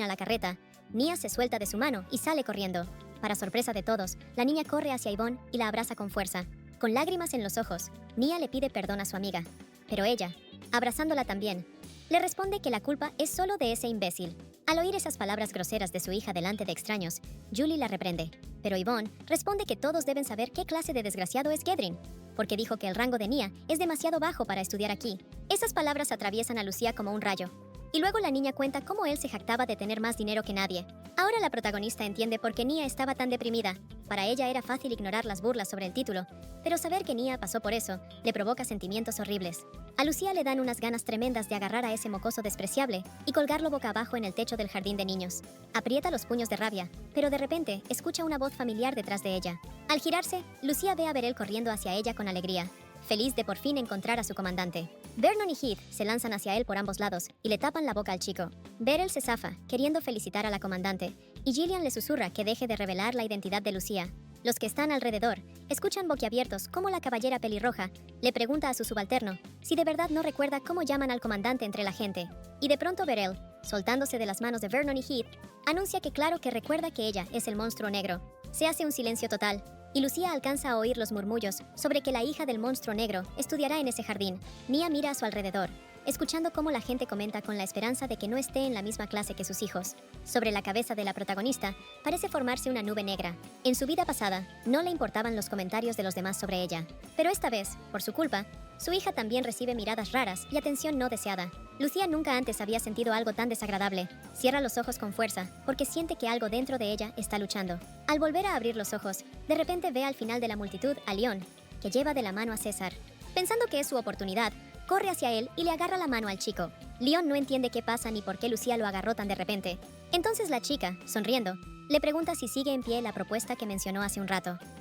a la carreta, Nia se suelta de su mano y sale corriendo. Para sorpresa de todos, la niña corre hacia Yvonne y la abraza con fuerza. Con lágrimas en los ojos, Nia le pide perdón a su amiga, pero ella, abrazándola también, le responde que la culpa es solo de ese imbécil. Al oír esas palabras groseras de su hija delante de extraños, Julie la reprende, pero Yvonne responde que todos deben saber qué clase de desgraciado es Gedrin, porque dijo que el rango de Nia es demasiado bajo para estudiar aquí. Esas palabras atraviesan a Lucia como un rayo. Y luego la niña cuenta cómo él se jactaba de tener más dinero que nadie. Ahora la protagonista entiende por qué Nia estaba tan deprimida. Para ella era fácil ignorar las burlas sobre el título, pero saber que Nia pasó por eso le provoca sentimientos horribles. A Lucia le dan unas ganas tremendas de agarrar a ese mocoso despreciable y colgarlo boca abajo en el techo del jardín de niños. Aprieta los puños de rabia, pero de repente escucha una voz familiar detrás de ella. Al girarse, Lucia ve a Beryl corriendo hacia ella con alegría, feliz de por fin encontrar a su comandante. Vernon y Heath se lanzan hacia él por ambos lados y le tapan la boca al chico. Beryl se zafa, queriendo felicitar a la comandante, y Gillian le susurra que deje de revelar la identidad de Lucia. Los que están alrededor escuchan boquiabiertos cómo la caballera pelirroja le pregunta a su subalterno si de verdad no recuerda cómo llaman al comandante entre la gente. Y de pronto Beryl, soltándose de las manos de Vernon y Heath, anuncia que claro que recuerda que ella es el monstruo negro. Se hace un silencio total, y Lucia alcanza a oír los murmullos sobre que la hija del monstruo negro estudiará en ese jardín. Nia mira a su alrededor, escuchando cómo la gente comenta con la esperanza de que no esté en la misma clase que sus hijos. Sobre la cabeza de la protagonista parece formarse una nube negra. En su vida pasada, no le importaban los comentarios de los demás sobre ella. Pero esta vez, por su culpa, su hija también recibe miradas raras y atención no deseada. Lucia nunca antes había sentido algo tan desagradable. Cierra los ojos con fuerza, porque siente que algo dentro de ella está luchando. Al volver a abrir los ojos, de repente ve al final de la multitud a Leon, que lleva de la mano a César. Pensando que es su oportunidad, corre hacia él y le agarra la mano al chico. Leon no entiende qué pasa ni por qué Lucía lo agarró tan de repente. Entonces la chica, sonriendo, le pregunta si sigue en pie la propuesta que mencionó hace un rato.